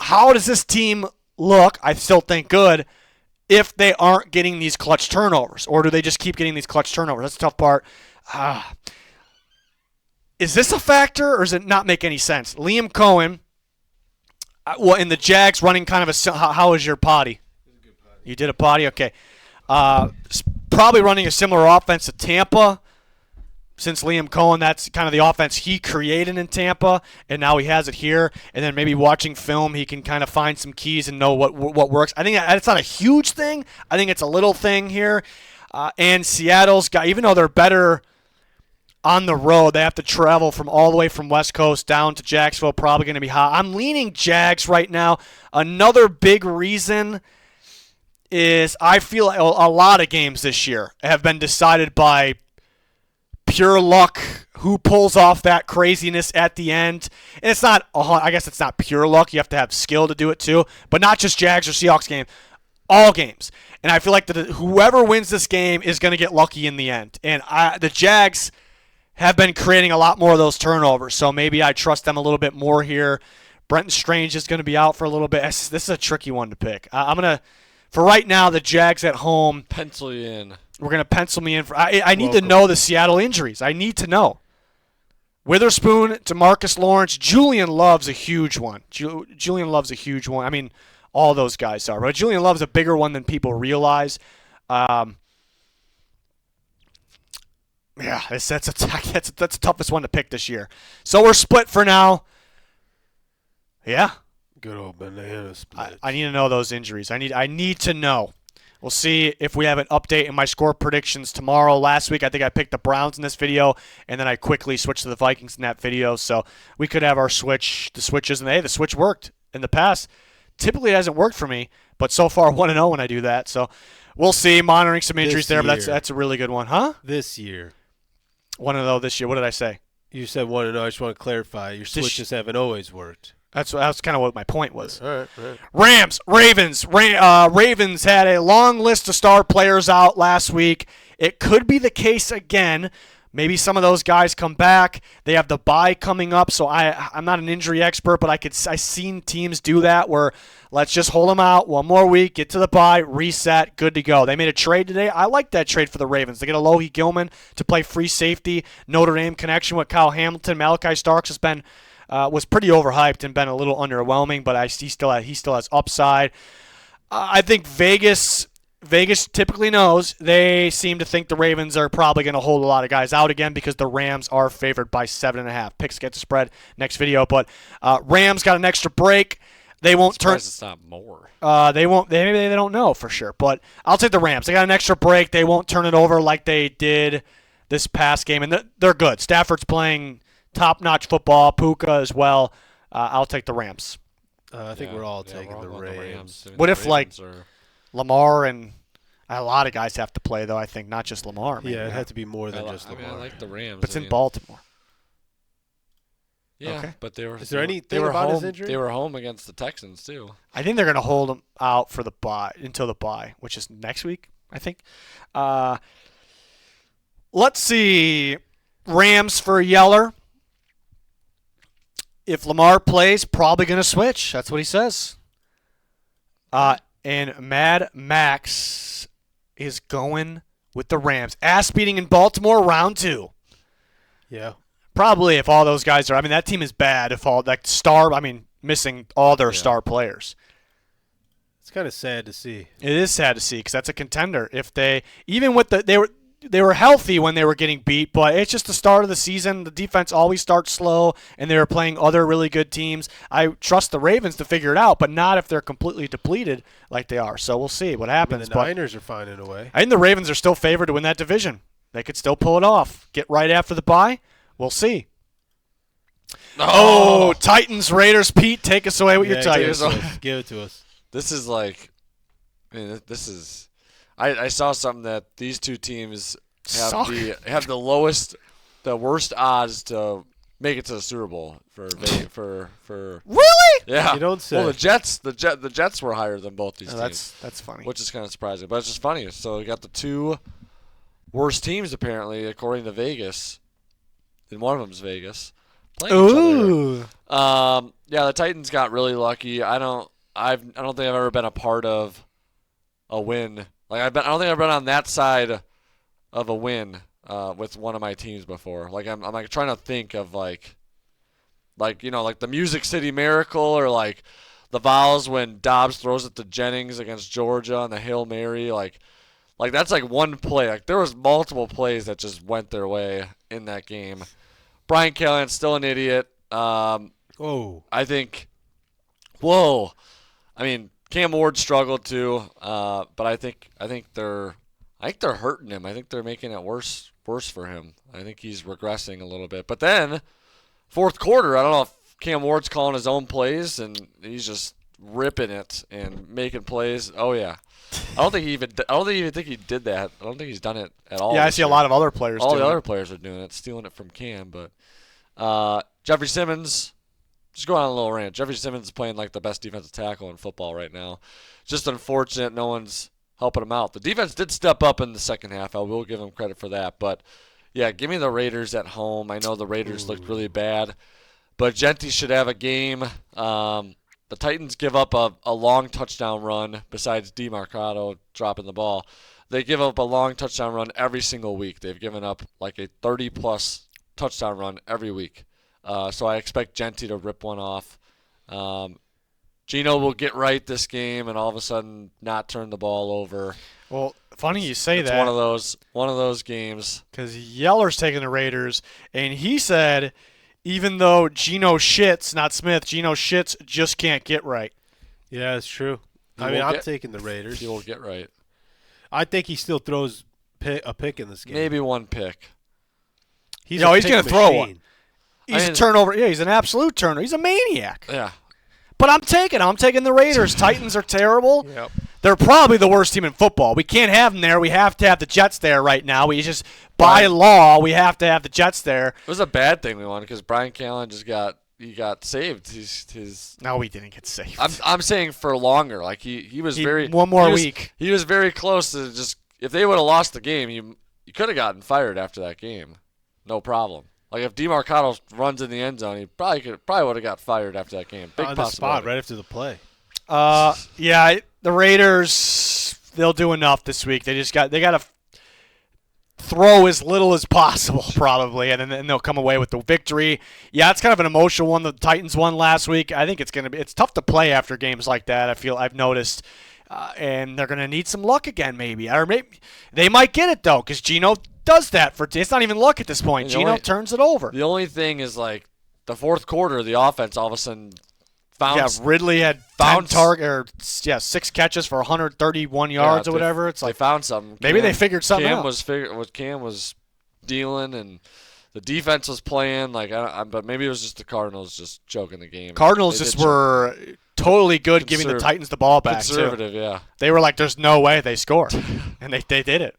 How does this team look? I still think good if they aren't getting these clutch turnovers. Or do they just keep getting these clutch turnovers? That's the tough part. Is this a factor, or does it not make any sense? Liam Cohen, in the Jags running kind of how is your potty? You did a potty? Okay. Probably running a similar offense to Tampa. Since Liam Cohen, that's kind of the offense he created in Tampa, and now he has it here. And then maybe watching film, he can kind of find some keys and know what works. I think it's not a huge thing. I think it's a little thing here. And Seattle's got, even though they're better on the road, they have to travel from all the way from West Coast down to Jacksonville, probably going to be hot. I'm leaning Jags right now. Another big reason is I feel like a lot of games this year have been decided by pure luck, who pulls off that craziness at the end. And it's not, I guess it's not pure luck. You have to have skill to do it too. But not just Jags or Seahawks game, all games. And I feel like whoever wins this game is going to get lucky in the end. And the Jags have been creating a lot more of those turnovers, so maybe I trust them a little bit more here. Brenton Strange is going to be out for a little bit. This is a tricky one to pick. I'm going to, for right now, the Jags at home. Pencil you in. We're going to pencil me in. I need to know the Seattle injuries. I need to know. Witherspoon, DeMarcus Lawrence, Julian Love's a huge one. Julian Love's a huge one. I mean, all those guys are. But Julian Love's a bigger one than people realize. Yeah, that's the toughest one to pick this year. So we're split for now. Yeah. Good old banana split. I need to know those injuries. I need to know. We'll see if we have an update in my score predictions tomorrow. Last week, I think I picked the Browns in this video, and then I quickly switched to the Vikings in that video. So we could have our switches, and hey, the switch worked in the past. Typically, it hasn't worked for me, but so far 1-0 when I do that. So we'll see. Monitoring some injuries there, but that's a really good one, huh? This year. 1-0 this year. What did I say? You said 1-0. I just want to clarify. Your switches haven't always worked. That's kind of what my point was. All right. Rams, Ravens. Ravens had a long list of star players out last week. It could be the case again. Maybe some of those guys come back. They have the bye coming up, so I'm not an injury expert, but I've seen teams do that where let's just hold them out one more week, get to the bye, reset, good to go. They made a trade today. I like that trade for the Ravens. They get Alohi Gilman to play free safety. Notre Dame connection with Kyle Hamilton. Malachi Starks has been was pretty overhyped and been a little underwhelming, but he still has upside. I think Vegas typically knows. They seem to think the Ravens are probably going to hold a lot of guys out again because the Rams are favored by 7.5. Picks get the spread next video, but Rams got an extra break. They won't turn. It's not more. They won't. Maybe they don't know for sure, but I'll take the Rams. They got an extra break. They won't turn it over like they did this past game, and they're good. Stafford's playing top-notch football. Puka as well. I'll take the Rams. I think we're all taking the Rams. What if Lamar and a lot of guys have to play though? I think not just Lamar. Yeah, it had to be more than just Lamar. I like the Rams. But it's in Baltimore. Yeah, okay. but they were. Is there anything about his injury? They were home against the Texans too. I think they're going to hold him out for the bye until the bye, which is next week. I think. Let's see. Rams for Yeller. if Lamar plays, probably going to switch. That's what he says. And Mad Max is going with the Rams. Ass beating in Baltimore, round 2. Yeah. Probably if all those guys are. I mean, that team is bad. If all that missing all their star players. It's kind of sad to see. It is sad to see because that's a contender. If they even with they were healthy when they were getting beat, but it's just the start of the season. The defense always starts slow, and they were playing other really good teams. I trust the Ravens to figure it out, but not if they're completely depleted like they are. So we'll see what happens. The Niners are finding a way. I think the Ravens are still favored to win that division. They could still pull it off. Get right after the bye. We'll see. Oh, Titans, Raiders. Pete, take us away with your Titans. Give it to us. This is like, I mean, this is. I saw something that these two teams have the worst odds to make it to the Super Bowl for Really? Yeah. You don't say. Well, the Jets were higher than both these teams. That's funny. Which is kind of surprising, but it's just funny. So you got the two worst teams apparently, according to Vegas, and one of them's Vegas, playing each other. Yeah, the Titans got really lucky. I don't think I've ever been a part of a win. Like I don't think I've been on that side of a win with one of my teams before. Like I'm like trying to think of like the Music City Miracle or like the Vols when Dobbs throws it to Jennings against Georgia on the Hail Mary. Like that's like one play. Like there was multiple plays that just went their way in that game. Brian Callahan's still an idiot. I think. Whoa. I mean, Cam Ward struggled too, but I think they're hurting him. I think they're making it worse for him. I think he's regressing a little bit. But then, fourth quarter, I don't know if Cam Ward's calling his own plays and he's just ripping it and making plays. Oh yeah, I don't even think he did that. I don't think he's done it at all. Yeah, I see a lot of other players. All the other players are doing it, stealing it from Cam. But Jeffrey Simmons. Just go on a little rant. Jeffrey Simmons is playing like the best defensive tackle in football right now. Just unfortunate no one's helping him out. The defense did step up in the second half. I will give him credit for that. But, yeah, give me the Raiders at home. I know the Raiders looked really bad. But Genty should have a game. The Titans give up a long touchdown run besides DeMarcado dropping the ball. They give up a long touchdown run every single week. They've given up like a 30-plus touchdown run every week. So I expect Genty to rip one off. Geno will get right this game and all of a sudden not turn the ball over. Well, funny you say it's that. One of those games. Because Yeller's taking the Raiders, and he said even though Geno shits, not Smith, Geno shits just can't get right. Yeah, it's true. I'm taking the Raiders. He will get right. I think he still throws a pick in this game. Maybe one pick. He's going to throw one. He's a turnover. Yeah, he's an absolute turnover. He's a maniac. Yeah. But I'm taking the Raiders. Titans are terrible. Yep. They're probably the worst team in football. We can't have them there. We have to have the Jets there right now. We just, by law, we have to have the Jets there. It was a bad thing we won because Brian Callen just got saved. No, he didn't get saved. I'm saying for longer. Like he was very one more week. He was very close to just if they would have lost the game, you could have gotten fired after that game, no problem. Like if DeMarcado runs in the end zone, he probably would have got fired after that game. Big on the spot right after the play. Yeah, the Raiders, they'll do enough this week. They got to throw as little as possible probably, and then they'll come away with the victory. Yeah, it's kind of an emotional one. The Titans won last week. I think it's tough to play after games like that. I've noticed. And they're going to need some luck again, maybe. Or maybe they might get it, though, because Geno does that. It's not even luck at this point. Geno turns it over. The only thing is, like, the fourth quarter, the offense all of a sudden found. Yeah, Ridley had 6 catches for 131 yards or whatever. It's like they found something. Maybe they figured something out. Cam was dealing, and the defense was playing. But maybe it was just the Cardinals just choking the game. Cardinals just were totally good giving the Titans the ball back, conservative, too. Yeah. They were like, there's no way they score. And they did it.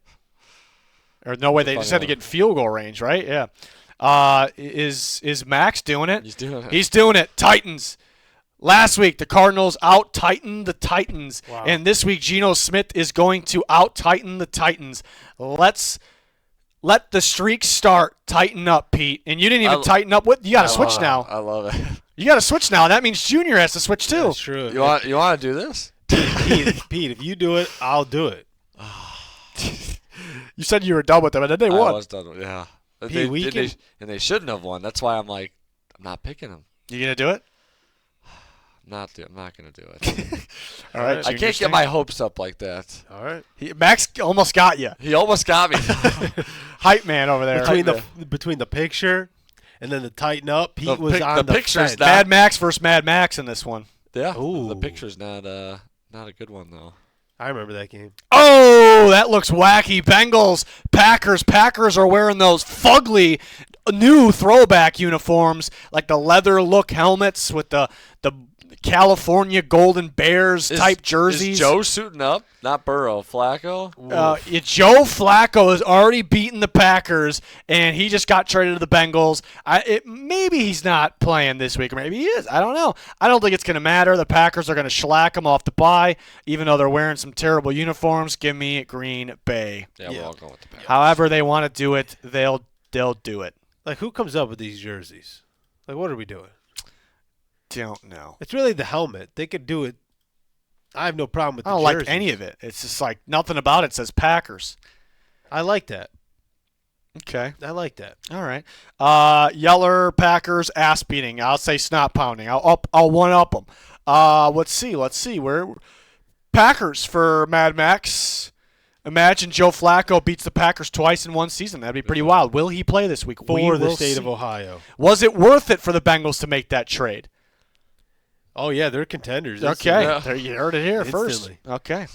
Or no way they just had to get in field goal range, right? Yeah. Is Max doing it? He's doing it. He's doing it. Titans. Last week, the Cardinals out-tightened the Titans. Wow. And this week, Geno Smith is going to out-tighten the Titans. Let's let the streak start. Tighten up, Pete. And you didn't even tighten up. You got to switch now. I love it. You got to switch now. That means Junior has to switch too. That's true. You want to do this? Pete, if you do it, I'll do it. You said you were done with them, and then they I won. was done. Yeah. Pete, And they shouldn't have won. That's why I'm like, I'm not picking them. You gonna do it? I'm not gonna do it. All right. I Junior can't Sting. get my hopes up like that. All right. Max almost got you. He almost got me. Hype man over there. Between the picture and then the tighten up, Pete The was pic- on the the picture's fence. not- Mad Max versus Mad Max in this one. Yeah. Ooh. The picture's not a good one though. I remember that game. Oh, that looks wacky. Bengals, Packers. Packers are wearing those fugly new throwback uniforms, like the leather look helmets with the California Golden Bears type jerseys. Is Joe suiting up? Not Burrow. Flacco? Joe Flacco has already beaten the Packers, and he just got traded to the Bengals. Maybe he's not playing this week, or maybe he is. I don't know. I don't think it's going to matter. The Packers are going to shellac him off the bye, even though they're wearing some terrible uniforms. Give me Green Bay. Yeah, we're all going with the Packers. However they want to do it, they'll do it. Like, who comes up with these jerseys? Like, what are we doing? Don't know. It's really the helmet. They could do it. I have no problem with I the don't like jerseys. any of it. It's just like nothing about it says Packers. I like that. Okay. I like that. All right. Yeller Packers ass beating. I'll say snot pounding. I'll one up them. Let's see. Where Packers for Mad Max. Imagine Joe Flacco beats the Packers twice in one season. That'd be pretty wild. Will he play this week? For We the will state see. of Ohio. Was it worth it for the Bengals to make that trade? Oh, yeah, they're contenders. Okay. Yeah. There, you heard it here Instantly. first. Okay.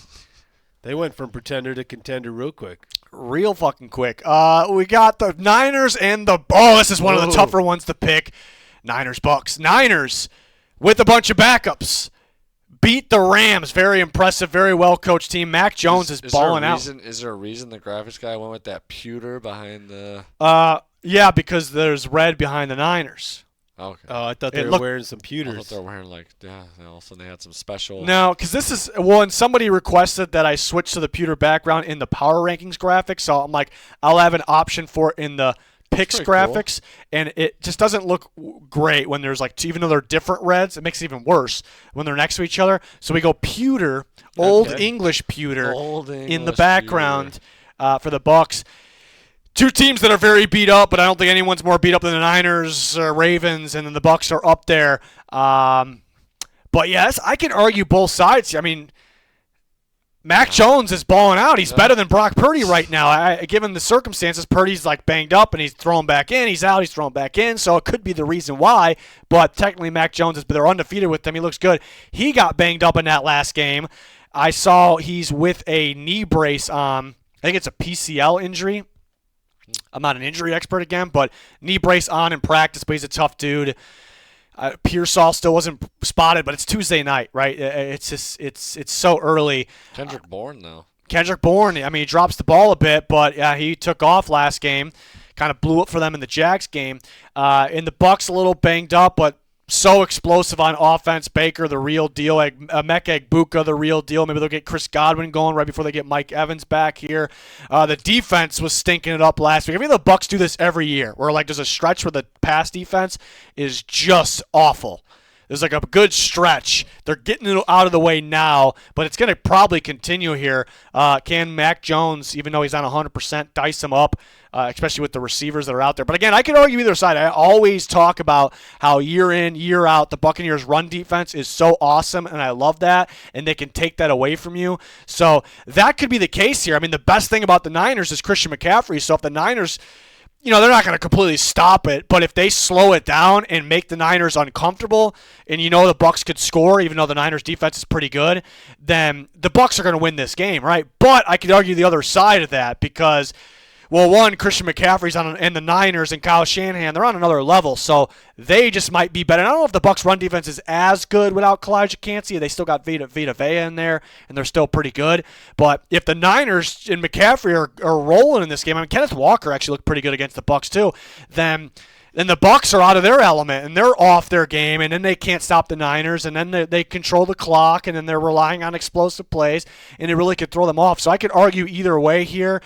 They went from pretender to contender real quick. Real fucking quick. We got the Niners and the this is one of the Ooh. tougher ones to pick. Niners Bucks. Niners with a bunch of backups. Beat the Rams. Very impressive, very well coached team. Mac Jones is balling out. Is there a reason the graphics guy went with that pewter behind the Yeah, because there's red behind the Niners. Okay. Oh, I thought It they were looked- wearing some I pewters. thought they were wearing like all of a sudden they had some special No, because this is when somebody requested that I switch to the pewter background in the power rankings graphics. So I'm like, I'll have an option for it in the picks pretty cool. graphics, and it just doesn't look great when there's like even though they're different reds, it makes it even worse when they're next to each other. So we go pewter, old Okay. English pewter, Old in the English background for the Bucks. Two teams that are very beat up, but I don't think anyone's more beat up than the Niners, Ravens, and then the Bucks are up there. But yes, I can argue both sides. I mean, Mac Jones is balling out. He's better than Brock Purdy right now. Given the circumstances, Purdy's like banged up and he's thrown back in. He's out. He's thrown back in. So it could be the reason why. But technically, Mac Jones they're undefeated with him. He looks good. He got banged up in that last game. I saw he's with a knee brace on. I think it's a PCL injury. I'm not an injury expert again, but knee brace on in practice, but he's a tough dude. Pearsall still wasn't spotted, but it's Tuesday night, right? It's just it's so early. Kendrick Bourne though. Kendrick Bourne, I mean, he drops the ball a bit, but he took off last game. Kind of blew up for them in the Jags game. In the Bucks, a little banged up, but so explosive on offense. Baker, the real deal. Emeka Egbuka, the real deal. Maybe they'll get Chris Godwin going right before they get Mike Evans back here. The defense was stinking it up last week. I mean, the Bucks do this every year, where like there's a stretch where the pass defense is just awful. There's like a good stretch. They're getting it out of the way now, but it's going to probably continue here. Can Mac Jones, even though he's on 100%, dice him up, especially with the receivers that are out there? But again, I can argue either side. I always talk about how year in, year out, the Buccaneers' run defense is so awesome, and I love that, and they can take that away from you. So that could be the case here. I mean, the best thing about the Niners is Christian McCaffrey. So if the Niners... they're not going to completely stop it, but if they slow it down and make the Niners uncomfortable, and the Bucks could score, even though the Niners defense is pretty good, then the Bucks are going to win this game, right? But I could argue the other side of that because, well, one, Christian McCaffrey's and the Niners and Kyle Shanahan, they're on another level, so they just might be better. And I don't know if the Bucks' run defense is as good without Kalijah Kancey. They still got Vita Vea in there, and they're still pretty good. But if the Niners and McCaffrey are rolling in this game, I mean, Kenneth Walker actually looked pretty good against the Bucks too, then the Bucks are out of their element, and they're off their game, and then they can't stop the Niners, and then they control the clock, and then they're relying on explosive plays, and it really could throw them off. So I could argue either way here.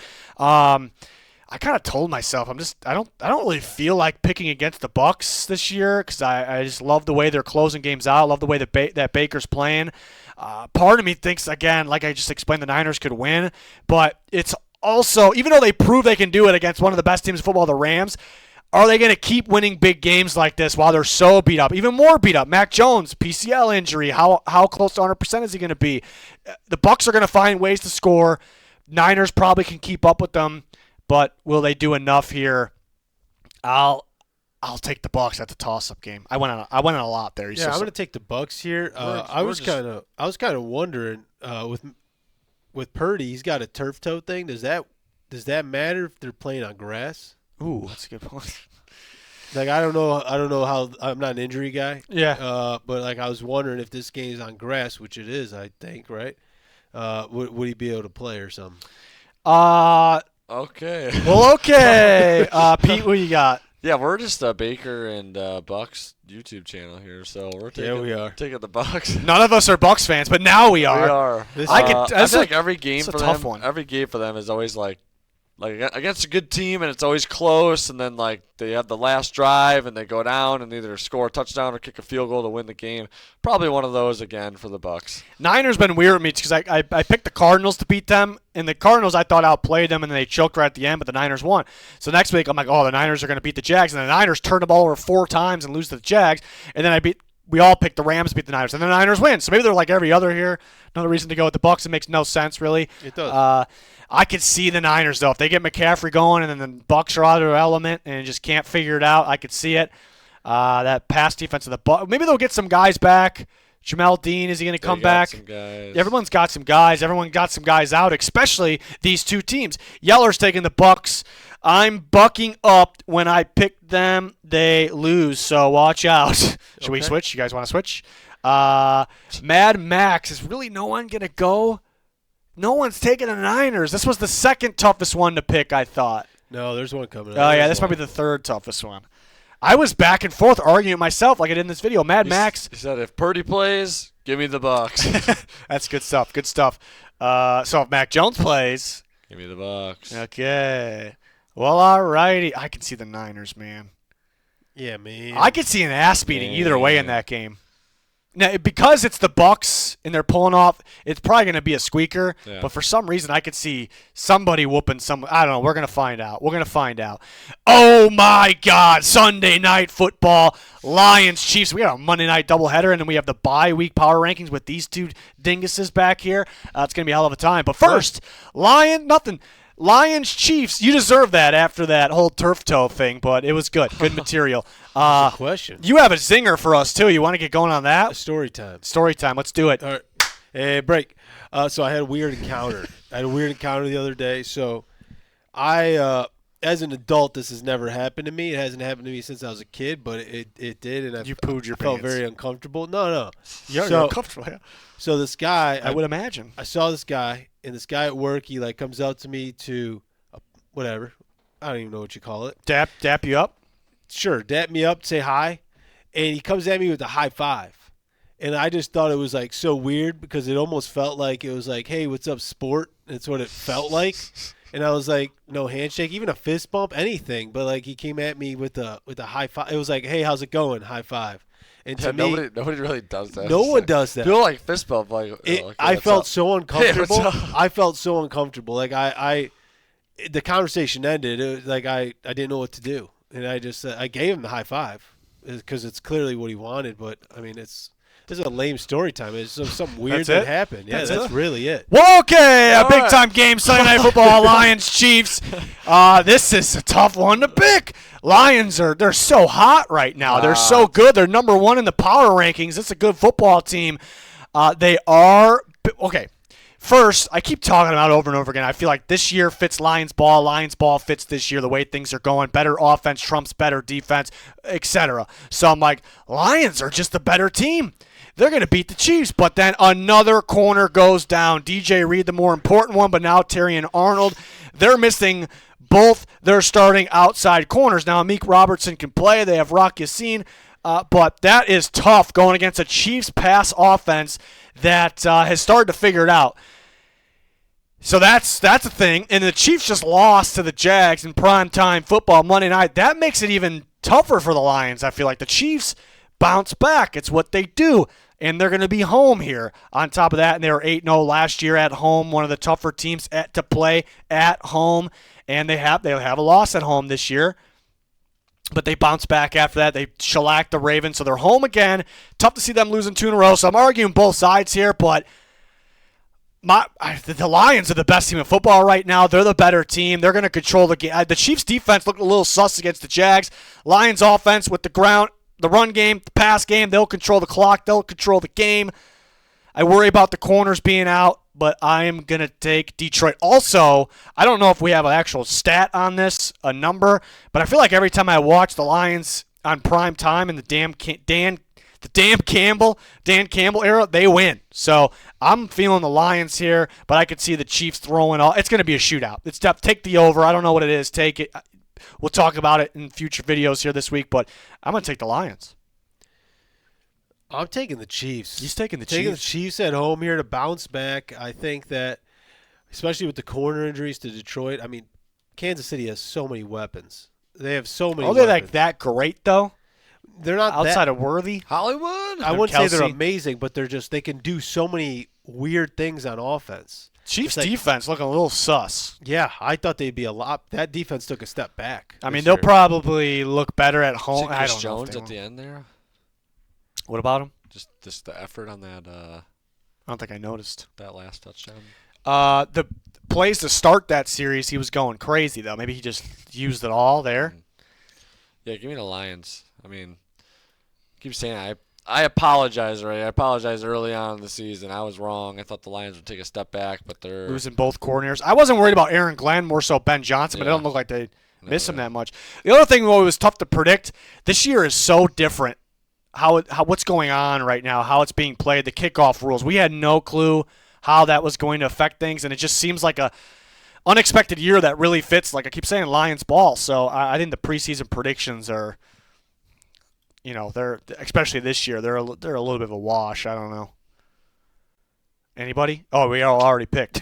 I kind of told myself I don't really feel like picking against the Bucks this year because I just love the way they're closing games out. I love the way that Baker's playing. Part of me thinks, again, like I just explained, the Niners could win, but it's also, even though they prove they can do it against one of the best teams in football, the Rams, are they going to keep winning big games like this while they're so beat up, even more beat up? Mac Jones, PCL injury, how close to 100% is he going to be? The Bucks are going to find ways to score. Niners probably can keep up with them. But will they do enough here? I'll take the Bucks at the toss-up game. I went on a lot there. Yeah, I'm going to take the Bucks here. I was kind of wondering with Purdy, he's got a turf toe thing. Does that matter if they're playing on grass? Ooh, that's a good point. Like I don't know how. I'm not an injury guy. Yeah. But like I was wondering if this game is on grass, which it is, I think, right? Would he be able to play or something? Okay. Well, okay. Pete, what you got? Yeah, we're just a Baker and Bucks YouTube channel here, so we're taking, we are. taking the Bucks. None of us are Bucks fans, but now we are. We are. I feel like every game for them, every game for them is always like against a good team, and it's always close, and then like they have the last drive, and they go down and either score a touchdown or kick a field goal to win the game. Probably one of those again for the Bucks. Niners been weird with me because I picked the Cardinals to beat them, and the Cardinals I thought outplayed them, and then they choked right at the end, but the Niners won. So next week I'm like, oh, the Niners are going to beat the Jags, and the Niners turn the ball over 4 times and lose to the Jags, and then we all picked the Rams to beat the Niners, and the Niners win. So maybe they're like every other here. Another reason to go with the Bucks. It makes no sense, really. It does. I could see the Niners, though. If they get McCaffrey going and then the Bucks are out of their element and just can't figure it out, I could see it. That pass defense of the Bucks. Maybe they'll get some guys back. Jamel Dean, is he going to come back? Everyone's got some guys. Everyone got some guys out, especially these two teams. Yeller's taking the Bucks. I'm bucking up when I pick them. They lose, so watch out. Should we switch? You guys want to switch? Mad Max, is really no one going to go? No one's taking the Niners. This was the second toughest one to pick, I thought. No, there's one coming up. Oh, yeah, this might be the third toughest one. I was back and forth arguing myself like I did in this video. Mad Max. He said, if Purdy plays, give me the Bucks. That's good stuff. Good stuff. So if Mac Jones plays. Give me the Bucks. Okay. Well, all righty. I can see the Niners, man. Yeah, man. I could see an ass beating either way in that game. Now, because it's the Bucks and they're pulling off, it's probably going to be a squeaker. Yeah. But for some reason, I could see somebody whooping some. I don't know. We're going to find out. We're going to find out. Oh, my God. Sunday night football. Lions, Chiefs. We got a Monday night doubleheader, and then we have the bye week power rankings with these two dinguses back here. It's going to be a hell of a time. But first, Lions, Chiefs, you deserve that after that whole turf toe thing, but it was good. Good material. Question. You have a zinger for us, too. You want to get going on that? Story time. Story time. Let's do it. All right. Hey, break. So I had a weird encounter. The other day. So I, as an adult, this has never happened to me. It hasn't happened to me since I was a kid, but it did, and You pooed your felt pants. very uncomfortable. No. You're So- uncomfortable. Yeah. So this guy, I would imagine. I saw this guy, and this guy at work, he like comes out to me to, whatever, I don't even know what you call it. Dap you up? Sure, dap me up, say hi, and he comes at me with a high five. And I just thought it was like so weird because it almost felt like it was like, hey, what's up, sport? That's what it felt like. And I was like, no handshake, even a fist bump, anything. But like he came at me with a high five. It was like, hey, how's it going? High five. And to me, nobody really does that. no one does that. People like fist bump. I felt so uncomfortable. Hey, what's up? I felt so uncomfortable. Like the conversation ended. It was like I didn't know what to do, and I just I gave him the high five because it's clearly what he wanted. But I mean, this is a lame story time. It's something weird That's that it? happened. Yeah, that's really it. Well, okay, a All big time game, Sunday Night Football, Lions, Chiefs. This is a tough one to pick. Lions they're so hot right now. They're so good. They're number 1 in the power rankings. It's a good football team. They are okay. First, I keep talking about it over and over again. I feel like this year fits Lions ball. Lions ball fits this year the way things are going. Better offense trumps better defense, etc. So I'm like, Lions are just the better team. They're going to beat the Chiefs, but then another corner goes down. DJ Reed, the more important one, but now Terry and Arnold. They're missing both their starting outside corners. Now, Amik Robertson can play. They have Rock Yassin, but that is tough going against a Chiefs pass offense that has started to figure it out. So that's a thing. And the Chiefs just lost to the Jags in primetime football Monday night. That makes it even tougher for the Lions. I feel like the Chiefs bounce back. It's what they do. And they're going to be home here. On top of that, and they were 8-0 last year at home, one of the tougher teams to play at home. And they'll have a loss at home this year. But they bounce back after that. They shellacked the Ravens, so they're home again. Tough to see them losing 2 in a row. So I'm arguing both sides here, but the Lions are the best team in football right now. They're the better team. They're going to control the game. The Chiefs' defense looked a little sus against the Jags. Lions' offense with the run game, the pass game, they'll control the clock. They'll control the game. I worry about the corners being out, but I am going to take Detroit. Also, I don't know if we have an actual stat on this, a number, but I feel like every time I watch the Lions on prime time in the Dan Campbell era, they win. So I'm feeling the Lions here, but I could see the Chiefs throwing all. It's going to be a shootout. It's tough. Take the over. I don't know what it is. Take it. We'll talk about it in future videos here this week, but I'm going to take the Lions. I'm taking the Chiefs. He's taking the Taking the Chiefs. Chiefs at home here to bounce back. I think that, especially with the corner injuries to Detroit, I mean, Kansas City has so many weapons. They have so many Are they weapons. like that great, though? They're not Outside that, of Worthy? Hollywood? I wouldn't say they're Kelsey. amazing, but they can do so many weird things on offense. Chiefs It's like- defense looking a little sus. Yeah, I thought they'd be a lot. That defense took a step back. I mean, this they'll year. probably look better at home. I Chris don't know. if Jones they at the will. end there. What about him? Just the effort on that I don't think I noticed. that last touchdown. The plays to start that series, he was going crazy, though. Maybe he just used it all there. Yeah, give me the Lions. I mean, keep saying I apologize, Ray. I apologized early on in the season. I was wrong. I thought the Lions would take a step back, but they're Losing both coordinators. I wasn't worried about Aaron Glenn, more so Ben Johnson, but it Yeah. don't look like they miss him yeah. that much. The other thing, what was tough to predict, this year is so different. What's going on right now, how it's being played, the kickoff rules. We had no clue how that was going to affect things, and it just seems like a unexpected year that really fits, like I keep saying, Lions ball. So I think the preseason predictions are, they're especially this year, they're a little bit of a wash. I don't know. Anybody? Oh, we all already picked.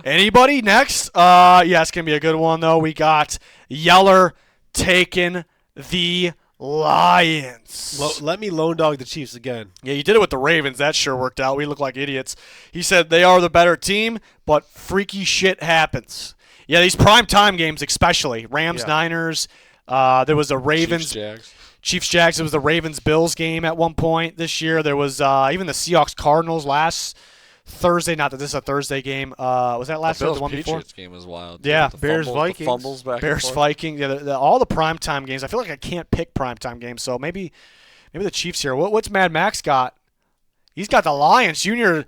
Anybody next? Yeah, it's gonna be a good one though. We got Yeller taking the Lions. Let me lone dog the Chiefs again. Yeah, you did it with the Ravens. That sure worked out. We look like idiots. He said they are the better team, but freaky shit happens. Yeah, these primetime games especially. Rams, Yeah. Niners. There was a Ravens, Jags. Chiefs, Jags. It was the Ravens-Bills game at one point this year. There was even the Seahawks-Cardinals last Thursday. Not that this is a Thursday game. Was that last The Thursday? Bills The one before? Patriots game was wild. Yeah. The Bears, fumbles, the Vikings. fumbles back and Bears, forth. Vikings. Yeah, all the primetime games. I feel like I can't pick primetime games, so maybe the Chiefs here. What's Mad Max got? He's got the Lions. Junior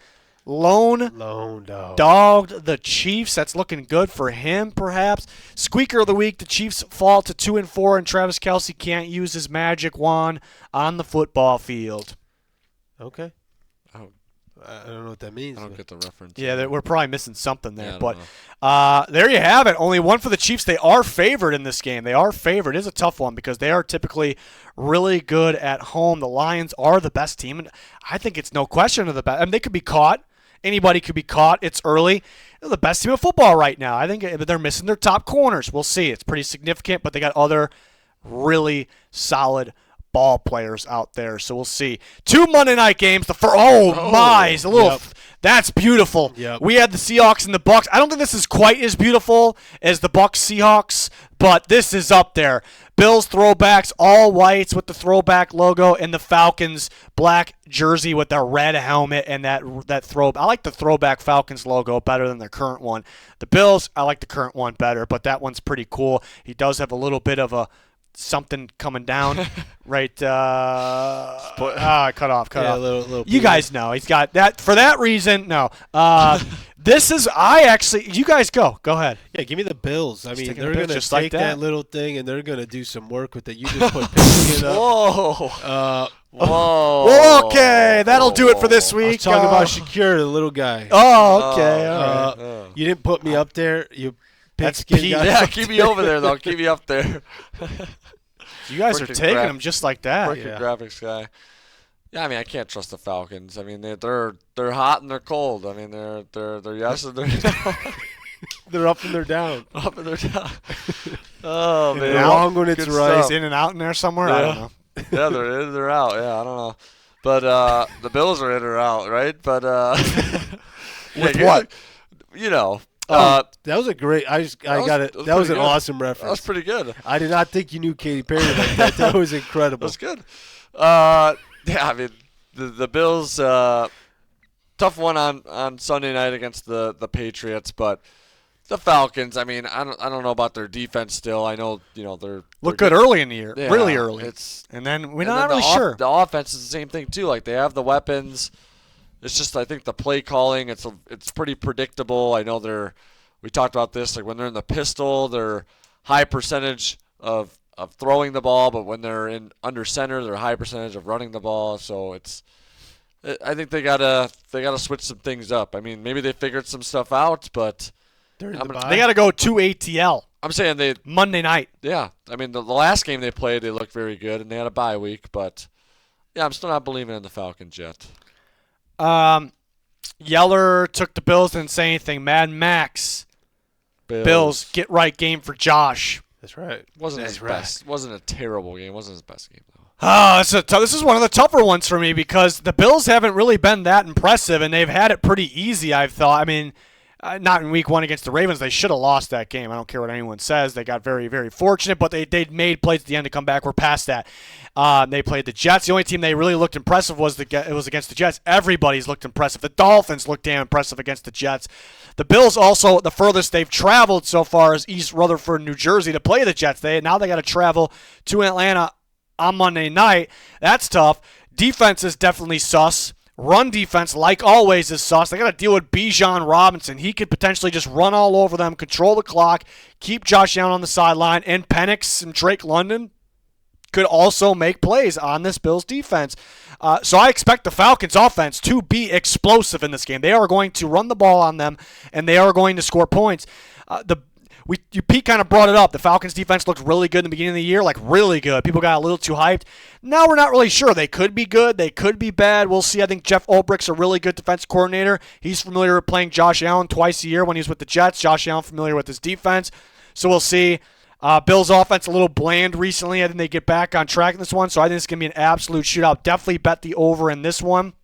lone Lone dog. dogged the Chiefs. That's looking good for him, perhaps. Squeaker of the week, the Chiefs fall to 2-4, and Travis Kelce can't use his magic wand on the football field. Okay. I I don't know what that means. I don't get the reference. Yeah, we're probably missing something there. Yeah, I but don't there you have it. Only one for the Chiefs. They are favored in this game. They are favored. It is a tough one because they are typically really good at home. The Lions are the best team, and I think it's no question of the best. I mean, they could be caught. Anybody could be caught. It's early. They're the best team of football right now. I think they're missing their top corners. We'll see. It's pretty significant, but they got other really solid ball players out there. So we'll see. 2 Monday night games. My, it's a little. Yep. That's beautiful. Yep. We had the Seahawks and the Bucks. I don't think this is quite as beautiful as the Bucks Seahawks, but this is up there. Bills throwbacks, all whites with the throwback logo, and the Falcons black jersey with their red helmet and that throw. I like the throwback Falcons logo better than their current one. The Bills, I like the current one better, but that one's pretty cool. He does have a little bit of a something coming down, right? Cut off. Yeah, a little You guys know he's got that for that reason. No, this is you guys go ahead. Yeah, give me the Bills. I mean, taking they're the Bills going to just like take that. that little thing and they're going to do some work with it. You just put picking it up. Whoa. Whoa. Well, okay, that'll do it for this I was week. talking about Shakir, the little guy. Oh, okay, all right. You didn't put me up there. You That's pigskin Pete. guy. Yeah, keep me over there, though. Keep me up there. You guys are Freaking taking crap. them just like that. Freaking graphics guy. Yeah, I mean, I can't trust the Falcons. I mean, they're hot and they're cold. I mean, they're yes and they're no. They're up and they're down. Up and they're down. Oh And man, they're wrong when it's Good right. stuff. In and out in there somewhere. I don't know. Yeah, they're in, they're out. Yeah, I don't know, but the Bills are in or out, right? But With yeah, what? You know, That was a great. I That got it. was That was an pretty good. awesome that was reference. pretty good. I did not think you knew Katy Perry like that. That was That incredible. was good. Yeah, I mean, the Bills, tough one on Sunday night against the Patriots, but the Falcons. I mean, I don't know about their defense still. I know they're Look good early in the year, Yeah, really early. It's And then we're and not then really sure. The offense is the same thing too. Like they have the weapons. It's just I think the play calling. It's pretty predictable. I know we talked about this. Like when they're in the pistol, they're high percentage of throwing the ball, but when they're in under center, they're high percentage of running the ball. So I think they gotta switch some things up. I mean, maybe they figured some stuff out, but They're in I'm the gonna- bye. They got to go to ATL I'm saying they. Monday night. Yeah, I mean the last game they played, they looked very good, and they had a bye week. But yeah, I'm still not believing in the Falcons yet. Yeller took the Bills, didn't say anything. Mad Max. Bills get right game for Josh. That's right. wasn't That's his right. best. Wasn't a terrible game. Wasn't his best game though. Oh, this is one of the tougher ones for me because the Bills haven't really been that impressive, and they've had it pretty easy, I've thought. I mean, not in week one against the Ravens. They should have lost that game. I don't care what anyone says. They got very, very fortunate, but they made plays at the end to come back. We're past that. They played the Jets. The only team they really looked impressive was against the Jets. Everybody's looked impressive. The Dolphins looked damn impressive against the Jets. The Bills also, the furthest they've traveled so far is East Rutherford, New Jersey, to play the Jets. Now they got to travel to Atlanta on Monday night. That's tough. Defense is definitely sus. Run defense, like always, is sus. They got to deal with Bijan Robinson. He could potentially just run all over them, control the clock, keep Josh Allen on the sideline, and Penix and Drake London could also make plays on this Bills defense. So I expect the Falcons offense to be explosive in this game. They are going to run the ball on them, and they are going to score points. Pete kind of brought it up. The Falcons defense looked really good in the beginning of the year, like really good. People got a little too hyped. Now we're not really sure. They could be good. They could be bad. We'll see. I think Jeff Ulbricht's a really good defense coordinator. He's familiar with playing Josh Allen twice a year when he was with the Jets. Josh Allen familiar with his defense. So we'll see. Bills' offense a little bland recently. I think they get back on track in this one. So I think it's going to be an absolute shootout. Definitely bet the over in this one.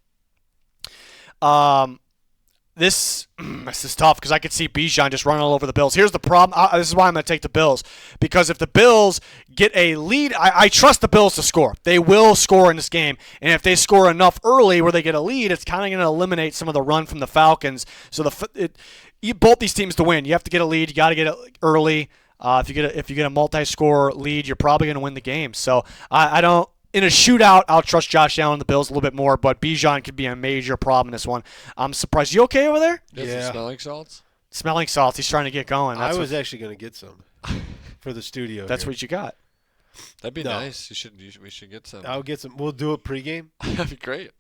This is tough because I could see Bijan just running all over the Bills. Here's the problem. This is why I'm going to take the Bills. Because if the Bills get a lead, I trust the Bills to score. They will score in this game. And if they score enough early where they get a lead, it's kind of going to eliminate some of the run from the Falcons. Both these teams to win, you have to get a lead. You got to get it early. If you get a multi-score lead, you're probably going to win the game. So I don't. In a shootout, I'll trust Josh Allen and the Bills a little bit more, but Bijan could be a major problem in this one. I'm surprised. You okay over there? You have some Yeah. smelling salts. Smelling salts. He's trying to get going. I was actually going to get some for the studio. That's here. what you got. That'd be No. nice. We should get some. I'll get some. We'll do it pregame. That'd be great.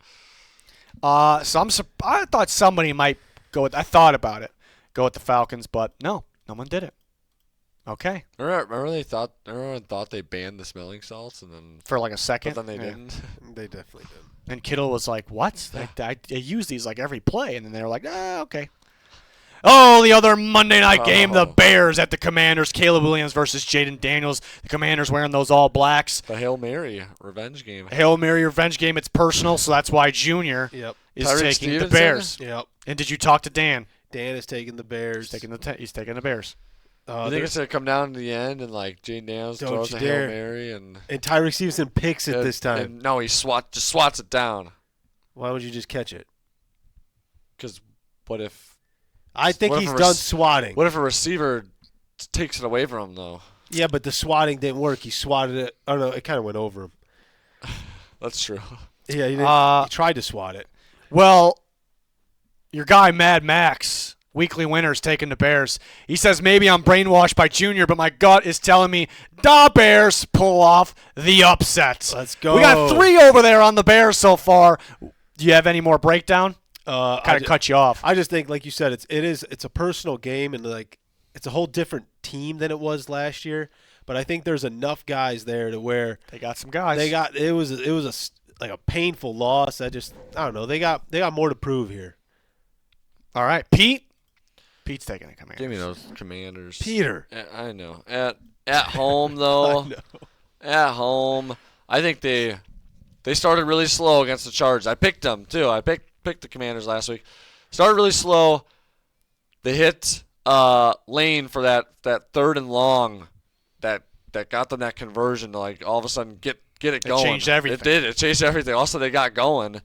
So I thought somebody might go with. I thought about it, go with the Falcons, but no one did it. Okay, Remember everyone thought they banned the smelling salts, and then for like a second, but then they Yeah. didn't. They definitely did. And Kittle was like, "What? I use these like every play," and then they were like, okay." Oh, the other Monday night game, the Oh. Bears at the Commanders. Caleb Williams versus Jaden Daniels. The Commanders wearing those all blacks. The Hail Mary revenge game. Hail Mary revenge game. It's personal, so that's why Junior Yep. is Tyreek taking the Stevenson? Bears. Yep. And did you talk to Dan? Dan is taking the Bears. He's taking the Bears. You think it's gonna come down to the end and like Jane Daniels Don't throws you a Hail dare. Mary and and Tyreek Stevenson picks it this time. and no, he just swats it down. Why would you just catch it? Because what if I think What if he's a done swatting. a receiver takes it away from him though? Yeah, but the swatting didn't work. He swatted it. Oh no, it kind of went over him. That's true. Yeah, he, didn't, he tried to swat it. Well, your guy Mad Max, weekly winners, taking the Bears. He says maybe I'm brainwashed by Junior, but my gut is telling me the Bears pull off the upset. Let's go. We got 3 over there on the Bears so far. Do you have any more breakdown? Kind of cut you off. I just think, like you said, it's a personal game, and like it's a whole different team than it was last year. But I think there's enough guys there to where They got some guys. it was like a painful loss. I don't know. They got more to prove here. All right, Pete. Pete's taking the Commanders. Give me those Commanders. Peter. I know. At home though. I know. At home, I think they started really slow against the Chargers. I picked them too. I picked the Commanders last week. Started really slow. They hit Lane for that 3rd and long that got them that conversion to like all of a sudden get it going. It changed everything. It did. It changed everything. Also, they got going.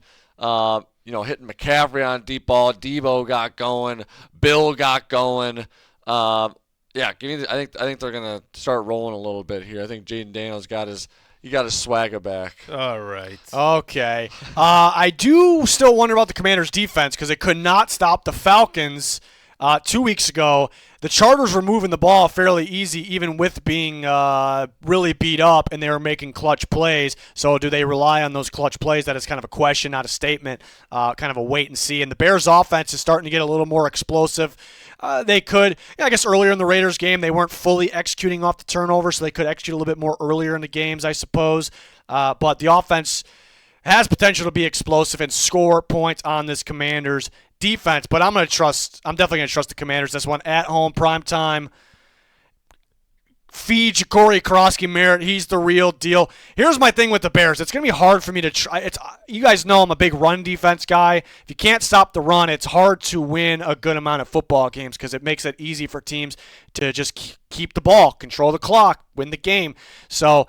Hitting McCaffrey on deep ball. Debo got going. Bill got going. I think they're gonna start rolling a little bit here. I think Jaden Daniels got his swagger back. All right. Okay. I do still wonder about the Commanders' defense because it could not stop the Falcons 2 weeks ago. The Chargers were moving the ball fairly easy, even with being really beat up, and they were making clutch plays. So do they rely on those clutch plays? That is kind of a question, not a statement, kind of a wait and see. And the Bears' offense is starting to get a little more explosive. They could, I guess earlier in the Raiders game, they weren't fully executing off the turnover, so they could execute a little bit more earlier in the games, I suppose. But the offense has potential to be explosive and score points on this Commanders defense. But I'm definitely going to trust the Commanders. This one at home, prime time. Feed Ja'Cory Karofsky-Merritt. He's the real deal. Here's my thing with the Bears. It's going to be hard for me to try. You guys know I'm a big run defense guy. If you can't stop the run, it's hard to win a good amount of football games because it makes it easy for teams to just keep the ball, control the clock, win the game. So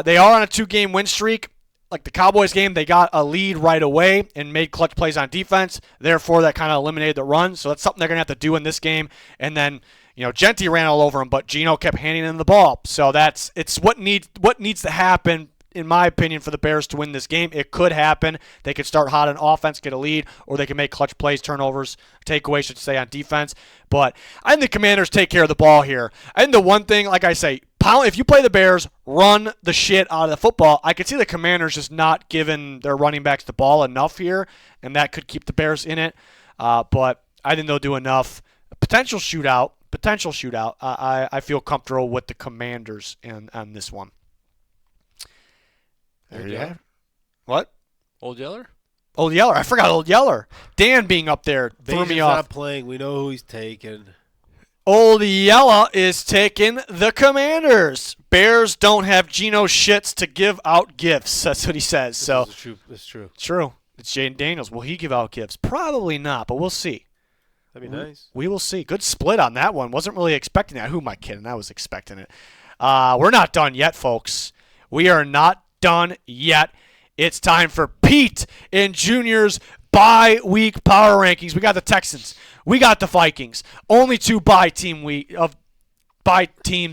they are on a 2-game win streak. Like the Cowboys game, they got a lead right away and made clutch plays on defense. Therefore, that kind of eliminated the run. So that's something they're going to have to do in this game. And then, Gentry ran all over him, but Geno kept handing him the ball. So it's what needs to happen, in my opinion, for the Bears to win this game. It could happen. They could start hot on offense, get a lead, or they can make clutch plays, turnovers, takeaways, should say, on defense. But I think the Commanders take care of the ball here. I think the one thing, like I say, if you play the Bears, run the shit out of the football. I could see the Commanders just not giving their running backs the ball enough here, and that could keep the Bears in it. But I think they'll do enough. Potential shootout. I feel comfortable with the Commanders on this one. There you have it. What? Old Yeller? Old Yeller. I forgot Old Yeller. Dan being up there threw me off. Not playing. We know who he's taking. Old Yeller is taking the Commanders. Bears don't have Geno shits to give out gifts. That's what he says. That's true. True. It's Jaden Daniels. Will he give out gifts? Probably not, but we'll see. That'd be nice. We will see. Good split on that one. Wasn't really expecting that. Who am I kidding? I was expecting it. We're not done yet, folks. We are not done yet. It's time for Pete and Junior's bye-week power rankings. We got the Texans. We got the Vikings. Only 2 bye teams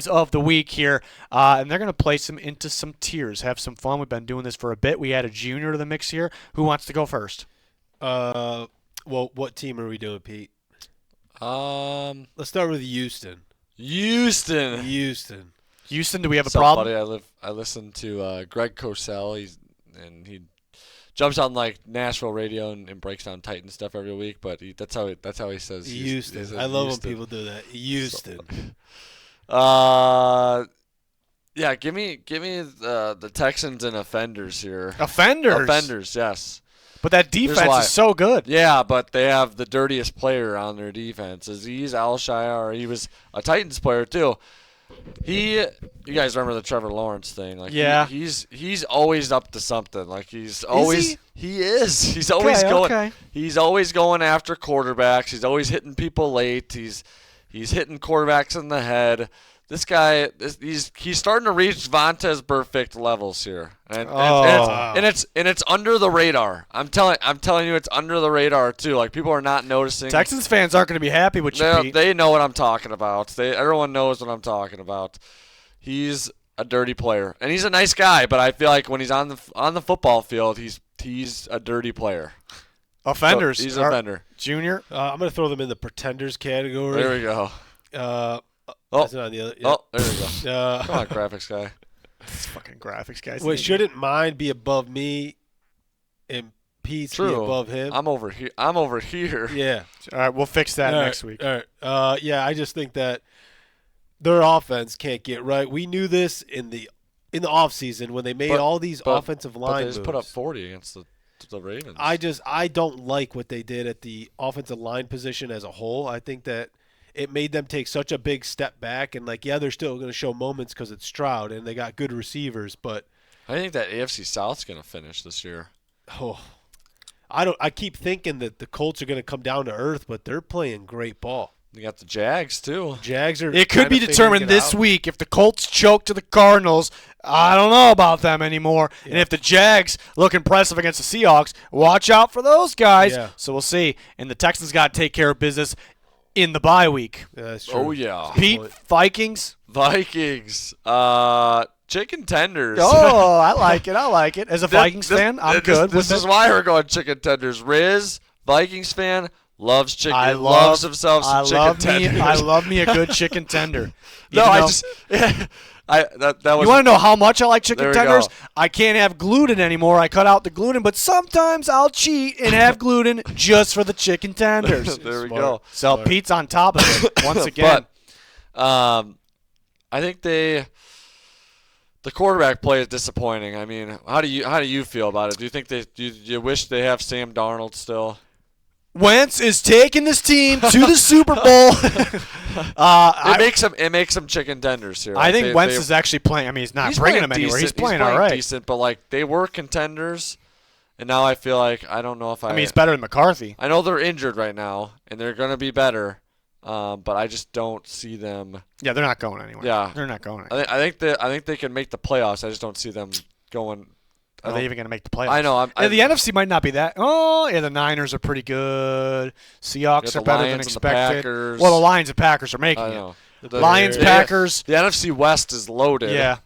of the week here. And they're going to place them into some tiers. Have some fun. We've been doing this for a bit. We added Junior to the mix here. Who wants to go first? Well, what team are we doing, Pete? Let's start with Houston. Houston, do we have a so problem? Funny, I listen to Greg Cosell. He jumps on like Nashville radio and breaks down Titan stuff every week. But that's how he says Houston. I love when people do that. Houston. Yeah, give me the Texans and offenders here. Offenders, yes. But that defense is so good. Yeah, but they have the dirtiest player on their defense. Azeez Al-Shaair. He was a Titans player too. You guys remember the Trevor Lawrence thing? Like, yeah. He's always up to something. Like he's always he is. He's always going. Okay. He's always going after quarterbacks. He's always hitting people late. He's hitting quarterbacks in the head. This guy, he's starting to reach Vontaze Burfict levels here, and it's under the radar. I'm telling you, it's under the radar too. Like people are not noticing. Texans fans aren't going to be happy with you, Pete. They know what I'm talking about. Everyone knows what I'm talking about. He's a dirty player, and he's a nice guy. But I feel like when he's on the football field, he's a dirty player. Offenders. So he's an offender. Junior. I'm going to throw them in the pretenders category. There we go. Is it on the other? Yeah. Oh, there we go. Come on, graphics guy. This fucking graphics guy. Wait, shouldn't mine be above me and Pete's be above him? I'm over here. Yeah. All right, we'll fix that next week. All right. Yeah, I just think that their offense can't get right. We knew this in the in the offseason when they made all these offensive line But they moves. just put up 40 against the Ravens. I don't like what they did at the offensive line position as a whole. I think that it made them take such a big step back, and they're still going to show moments because it's Stroud and they got good receivers, but I think that AFC South's going to finish this year. I keep thinking that the Colts are going to come down to earth, but they're playing great ball. You got the Jags too. Jags are. It could be kinda determined figuring it this out. week if the Colts choke to the Cardinals. I don't know about them anymore. And if the Jags look impressive against the Seahawks, watch out for those guys. Yeah. So we'll see. And the Texans got to take care of business in the bye week. Yeah, that's true. Oh yeah. Pete, Vikings. Vikings. Chicken tenders. Oh, I like it. I like it. As a Vikings fan, I'm good This with is it. why we're going chicken tenders. Riz, Vikings fan, loves chicken. I loves himself some chicken tenders. I love me a good chicken tender. No, Even I though- just that was. You want to know how much I like chicken There we tenders? go. I can't have gluten anymore. I cut out the gluten, but sometimes I'll cheat and have gluten just for the chicken tenders. There we Smart. go. So Smart. Pete's on top of it once again. But I think the quarterback play is disappointing. I mean, how do you feel about it? Do you think do you wish they have Sam Darnold still? Wentz is taking this team to the Super Bowl. It makes them chicken tenders here. I think They- Wentz they- is actually playing. I mean, he's not he's bringing playing them anywhere. He's decent. playing all right. Decent, but they were contenders, and now I feel like I don't know if I mean, he's better than McCarthy. I know they're injured right now, and they're going to be better, but I just don't see them. Yeah, they're not going anywhere. Yeah. They're not going anywhere. I think they can make the playoffs. I just don't see them going. Are they even going to make the playoffs? I know. Yeah, the NFC might not be that. Oh, yeah, the Niners are pretty good. Seahawks the are better than Lions and the expected. Packers. Well, the Lions and Packers are making I it. know. Lions, Bears. Packers. The NFC West is loaded. Yeah.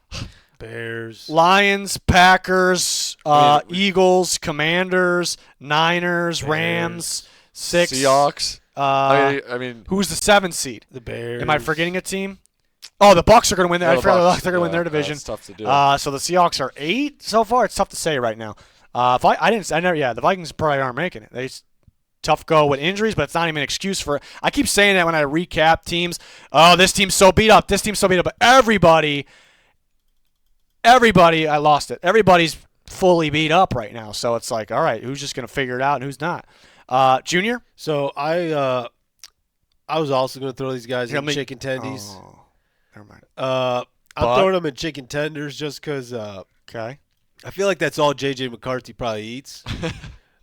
Bears. Lions, Packers, I mean, Eagles, Commanders, Niners, Rams, six. Seahawks. I mean, Who's the 7th seed? The Bears. Am I forgetting a team? Oh, the Bucks are going to win. I the forgot Bucks. they're going to win their Yeah, division. It's tough to do. So the Seahawks are 8 so far. It's tough to say right now. The Vikings probably aren't making it. Tough go with injuries, but it's not even an excuse for it. I keep saying that when I recap teams. Oh, this team's so beat up. This team's so beat up. But everybody, I lost it. Everybody's fully beat up right now. So it's like, all right, who's just going to figure it out and who's not? Junior? So I was also going to throw these guys in chicken tendies. Oh, never mind. I'm But- throwing them in chicken tenders just because Okay. I feel like that's all J.J. McCarthy probably eats.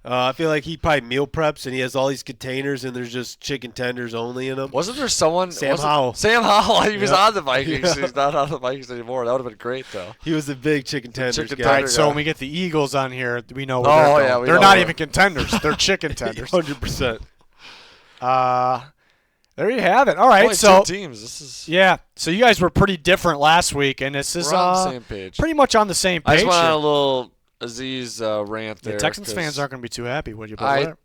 I feel like he probably meal preps and he has all these containers and there's just chicken tenders only in them. Wasn't there someone? Sam Howell. Sam Howell. He was Yeah. on the Vikings. Yeah. He's not on the Vikings anymore. That would have been great, though. He was a big chicken tenders chicken guy. All tender right, so guy. when we get the Eagles on here, we know Oh, where they're going. yeah, we They're know not where- even contenders. They're chicken tenders. 100%. There you have it. All right, Only so two teams. This is yeah, so you guys were pretty different last week, and this is we're on the same page. pretty much on the same I page. just went on here. a little Aziz rant there. The Texans 'cause fans aren't going to be too happy, would you? But I whatever.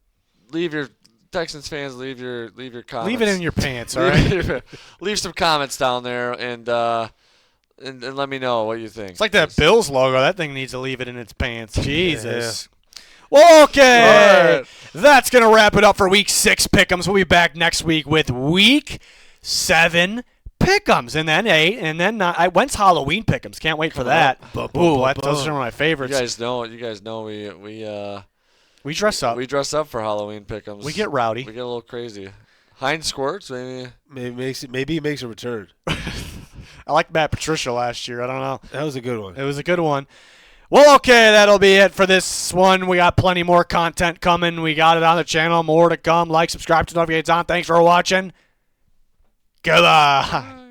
leave your Texans fans. Leave your comments. Leave it in your pants, all right? Leave some comments down there and let me know what you think. It's like that Bills logo. That thing needs to leave it in its pants. Jesus. Well, okay. All right. That's going to wrap it up for Week 6 Pick'ems. We'll be back next week with Week 7 Pick'ems, and then 8, and then 9. When's Halloween Pick'ems? Can't wait for that. Ooh, those are my You favorites. guys know We dress up. we dress up for Halloween pick'ems. We get rowdy. We get a little crazy. Heinz squirts, maybe. Maybe he makes a return. I liked Matt Patricia last year. I don't know. That was a good one. It was a good one. Well, okay, that'll be it for this one. We got plenty more content coming. We got it on the channel. More to come. Like, subscribe to notifications on. Thanks for watching. Goodbye.